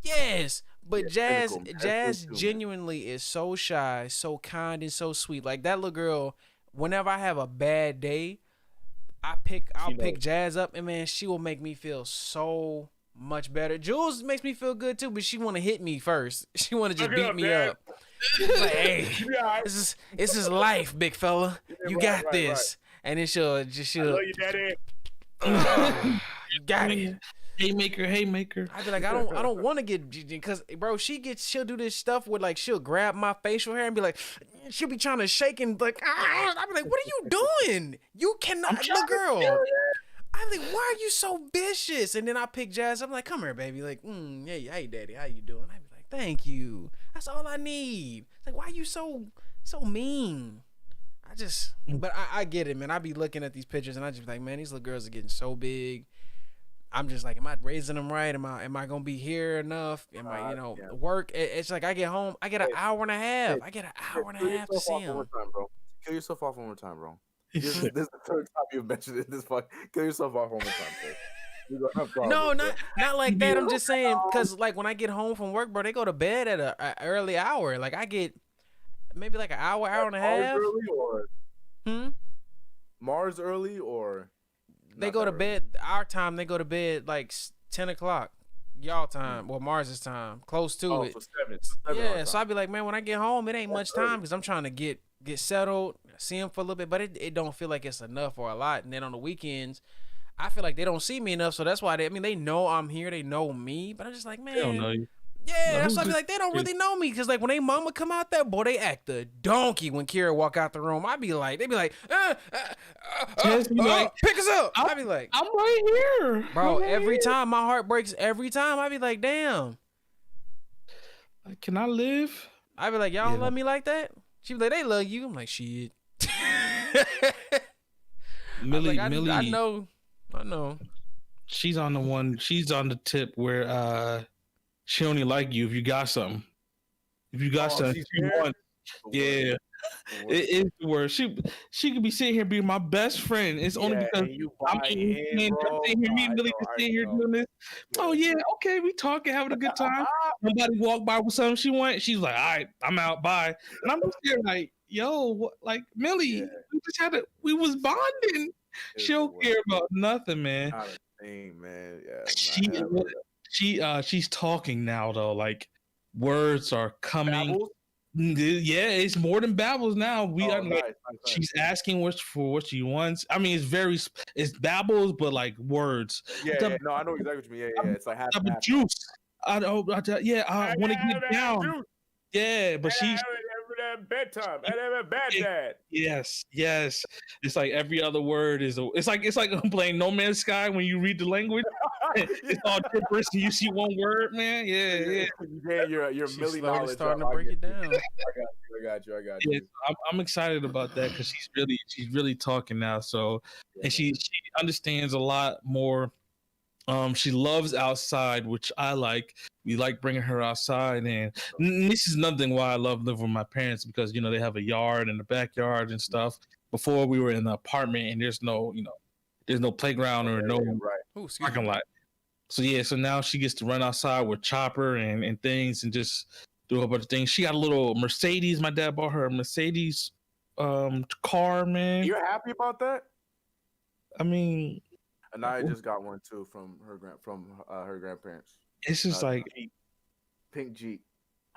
yes, but Jazz genuinely is so shy, so kind, and so sweet. Like that little girl. Whenever I have a bad day, I'll pick Jazz up, and man, she will make me feel so much better. Jules makes me feel good too, but she want to hit me first. She want to just beat me up. Like, hey, this is life, big fella. You got this. Right. And then she'll. I love you, daddy. You got it. Haymaker. I be like, I don't want to get, because bro, she'll do this stuff where like she'll grab my facial hair and be like, she'll be trying to shake and like, I be like, what are you doing? You cannot, little girl. I'm like, why are you so vicious? And then I pick Jazz. I'm like, come here, baby. Like, hey, daddy, how you doing? I be like, thank you. That's all I need. Like, why are you so mean? But I get it, man. I be looking at these pictures and I just be like, man, these little girls are getting so big. I'm just like, am I raising them right? Am I gonna be here enough? Am I, work? It's like I get home, I get an hour and a half. I get an hour and a half to see him. Kill yourself off one more time, bro. This is the third time you've mentioned it. Kill yourself off one more time, bro. No, not like that. I'm just saying, because like when I get home from work, bro, they go to bed at an early hour. Like I get maybe like an hour and a half. Mars early or? They go to bed, our time, they go to bed like 10 o'clock, y'all time, well, Mars's time, close to it. So 7 yeah, so I be like, man, when I get home, it ain't much time because I'm trying to get settled, see him for a little bit, but it don't feel like it's enough or a lot. And then on the weekends, I feel like they don't see me enough, so that's why they know I'm here, they know me, but I'm just like, man. They don't know you. Yeah, Like, that's who's why I be this like, they don't kid? really know me. Cause like when they mama come out there, boy, they act a donkey when Kira walk out the room. I be like, they be like, Tess be like, pick us up. I'm, I be like, I'm right here. bro, I'm right every here. time my heart breaks, every time I be like, damn. Like, can I live? I be like, y'all don't Yeah. love me like that. She be like, they love you. I'm like, shit. Millie, I know. she's on the one. She's on the tip where she only like you if you got something. If you got something, she's she there? wants. Yeah, it is the worst. She could be sitting here being my best friend. It's only because and you I'm buy eating, in, bro. sitting here, me and I Millie know, just I sitting here know. doing this. Oh yeah, okay, we talking, having a good time. Somebody walk by with something she want. She's like, all right, I'm out, bye. And I'm just here like, yo, like Millie, Yeah. we was bonding. It's She don't the care worst. about nothing, man. Not a thing, man. Yeah, She's talking now though. Like words are coming. Babbles? Yeah, it's more than babbles now. We are like, Nice. she's asking for what she wants. I mean, it's babbles, but like words. Yeah, no, I know exactly what you mean. Yeah. It's like half and half. Juice. I want to get down. Juice. Yeah, but she's bedtime. I have a bad dad. yes. It's like every other word is. It's like playing No Man's Sky when you read the language. It's all gibberish and you see one word, man. Yeah. Your She's Millie slowly knowledge. starting to break it down. I got you. Yeah, I'm excited about that because she's really talking now. So, and she understands a lot more. She loves outside, which I like. We like bringing her outside, and this is another thing why I love living with my parents because they have a yard and a backyard and stuff. Before we were in the apartment, and there's no playground or no parking lot. So so now she gets to run outside with Chopper and things and just do a whole bunch of things. She got a little Mercedes. My dad bought her a Mercedes car, man. You're happy about that? I mean, Anaya just got one too from her grandparents. it's just like pink Jeep.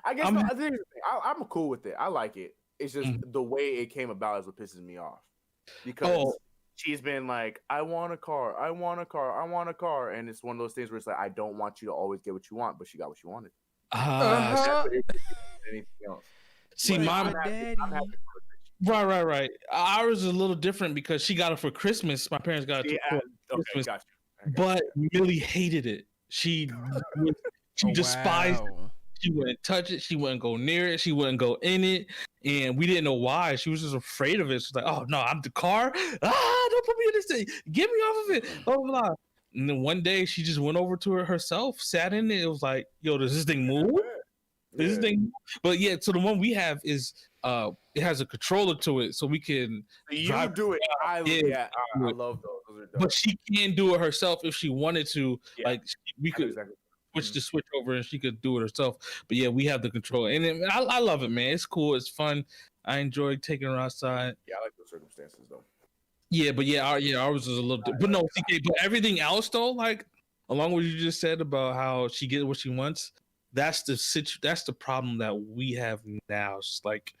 I guess I'm cool with it. I like it. It's just the way it came about is what pisses me off because she's been like, I want a car, and it's one of those things where it's like, I don't want you to always get what you want, but she got what she wanted. Anything else? See, my daddy. Right. Ours is a little different because she got it for Christmas. My parents got it for Christmas, got you. But Millie hated it. She despised it. She wouldn't touch it. She wouldn't go near it. She wouldn't go in it. And we didn't know why. She was just afraid of it. She's like, oh, no, I'm the car. Don't put me in this thing. Get me off of it. Blah, blah, blah. And then one day she just went over to it herself, sat in it. It was like, yo, does this thing move? This thing, but yeah. So the one we have is it has a controller to it, so we can. You do it. I love those. But she can do it herself if she wanted to. Yeah. Like we could switch the switch over, and she could do it herself. But yeah, we have the controller, and I love it, man. It's cool. It's fun. I enjoy taking her outside. Yeah, I like those circumstances though. Yeah, but ours is a little. But no, CK. But everything else though, like along with what you just said about how she gets what she wants. That's the problem that we have now. It's just like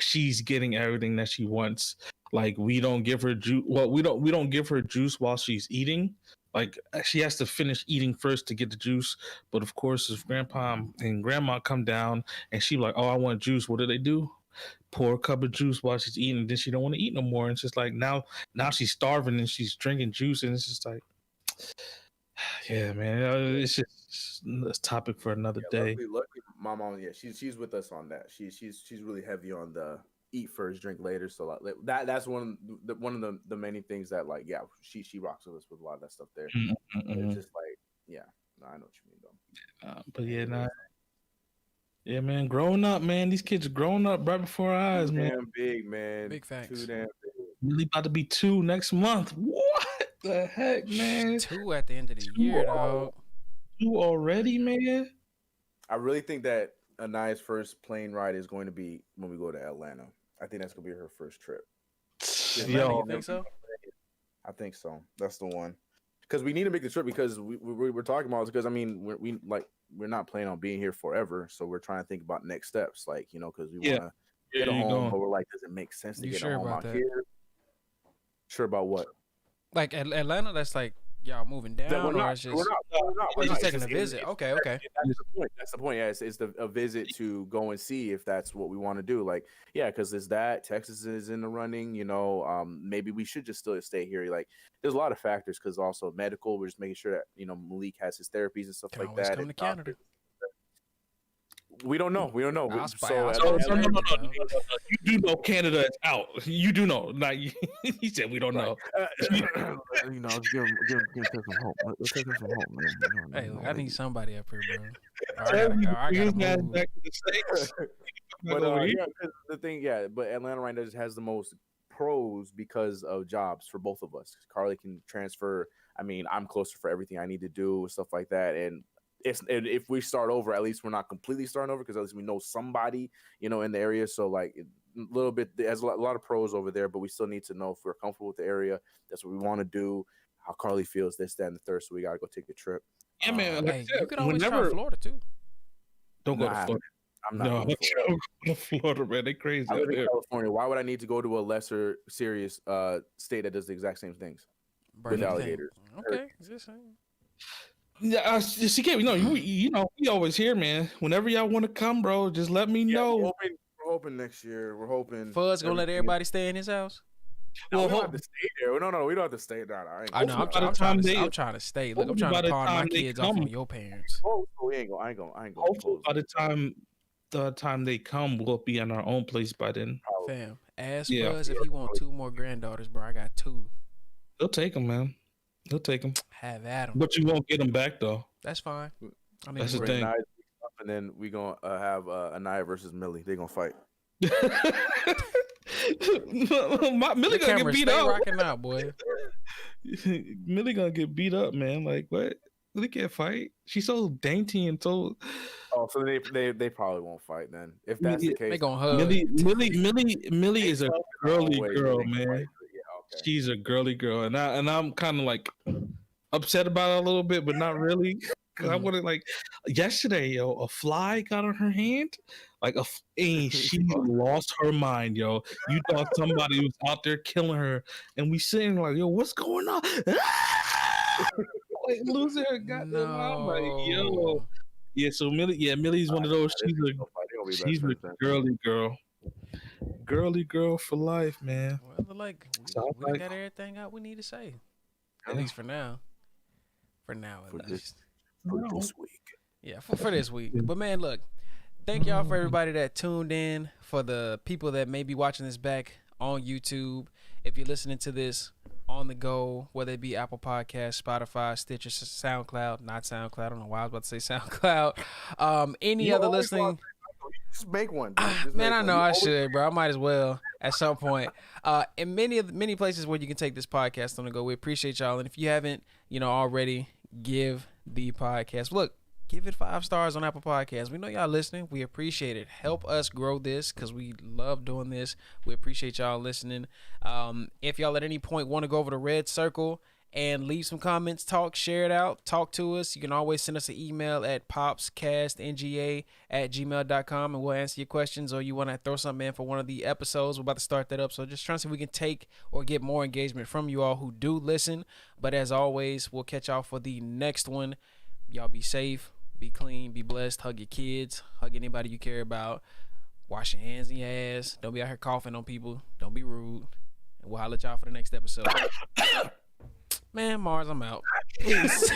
she's getting everything that she wants. Like we don't give her juice. Well, we don't give her juice while she's eating. Like she has to finish eating first to get the juice. But of course, if grandpa and grandma come down and she like, oh, I want juice. What do? Pour a cup of juice while she's eating. And then she don't want to eat no more. And it's just like now she's starving and she's drinking juice. And it's just like, yeah, man, it's just a topic for another day. Luckily, my mom, she's with us on that. She's really heavy on the eat first, drink later. So like that's one of the many things that like she rocks with us with a lot of that stuff there. It's just like I know what you mean though. Yeah, man, growing up, man, these kids are growing up right before our eyes, man. Damn big, man. Big facts. Too damn big. Really about to be 2 next month. What the heck, man? 2 at the end of the year, dog. 2 already, man. I really think that Anaya's first plane ride is going to be when we go to Atlanta. I think that's gonna be her first trip. Yo, you think so? I think so. That's the one. Because we need to make the trip because we're talking about it because I mean we're not planning on being here forever, so we're trying to think about next steps, like because we want to get a home, but we're like, does it make sense to get a home out here? Sure about what? Like Atlanta, that's like y'all moving down, We're or not. it's just We're just not. taking It's a visit? Okay. That's the point. That's the point. Yeah, it's a visit to go and see if that's what we want to do. Like, yeah, because there's that. Texas is in the running. Maybe we should just still stay here. Like, there's a lot of factors because also medical. We're just making sure that Malik has his therapies and stuff Can like always that. come to Canada. We don't know. I'll So No. You do know Canada is out. You do know. Like he said, we don't know. let's give him some hope. Let's take him some hope, man. Hey, look, I need somebody up here, bro. I I gotta gotta move. back to the States. But the thing, but Atlanta right now just has the most pros because of jobs for both of us. Carly can transfer. I mean, I'm closer for everything I need to do, stuff like that. And if we start over, at least we're not completely starting over because at least we know somebody, in the area. So like a little bit, there's a lot of pros over there, but we still need to know if we're comfortable with the area. That's what we want to do. How Carly feels, this, that, and the third. So we got to go take a trip. Yeah, man. Like I said, you could always try Florida too. Don't go to Florida. I'm not going to Florida, man. They crazy. I live in California. Why would I need to go to a lesser serious state that does the exact same things with alligators? Okay, just saying. Yeah, CK, we always here, man. Whenever y'all want to come, bro, just let me know. We're hoping next year. We're hoping. Fuzz gonna let everybody stay in his house. No, we don't have to stay there. No, we don't have to stay there. I'm trying to stay. Look, I'm trying to pawn my kids off on your parents. I ain't gonna. Hopefully, by the time they come, we'll be in our own place by then. Fam, ask Fuzz if he want 2 more granddaughters, bro. I got 2. He'll take them, man. He'll take them. Have at him. But you won't get them back, though. That's fine. That's the thing. And then we gonna have Anaya versus Millie. They gonna fight. Millie gonna get beat up. Rocking out, boy. Millie gonna get beat up, man. Like what? Millie can't fight. She's so dainty and so. Oh, so they probably won't fight then. If that's the case, they gonna hug. Millie is a girly girl, man. Okay. She's a girly girl, and I'm kind of like upset about it a little bit, but not really. Cause I wanted yesterday, a fly got on her hand, and she lost her mind, yo. You thought somebody was out there killing her, and we sitting like, yo, what's going on? Losing her goddamn mind, like, yo. Yeah, so Millie's one of those. She's a girly girl for life, man. Well, we got everything out we need to say, at least for now. For least. For this week. Yeah, for this week. But man, look, thank y'all for everybody that tuned in. For the people that may be watching this back on YouTube, if you're listening to this on the go, whether it be Apple Podcasts, Spotify, Stitcher, SoundCloud, not SoundCloud. I don't know why I was about to say SoundCloud. Any other listening? Just make one. Man, I know I should, bro. I might as well at some point. In many places where you can take this podcast on the go. We appreciate y'all, and if you haven't, already, give the podcast. Look, give it 5 stars on Apple Podcasts. We know y'all listening. We appreciate it. Help us grow this because we love doing this. We appreciate y'all listening. If y'all at any point want to go over to Red Circle and leave some comments, share it out, talk to us, you can always send us an email at popscastnga@gmail.com, and we'll answer your questions, or you want to throw something in for one of the episodes. We're about to start that up, so just trying to see if we can take or get more engagement from you all who do listen. But as always, we'll catch y'all for the next one. Y'all be safe, be clean, be blessed, hug your kids, hug anybody you care about, wash your hands and your ass, don't be out here coughing on people, don't be rude, and we'll holler at y'all for the next episode. Man, Mars, I'm out. Peace.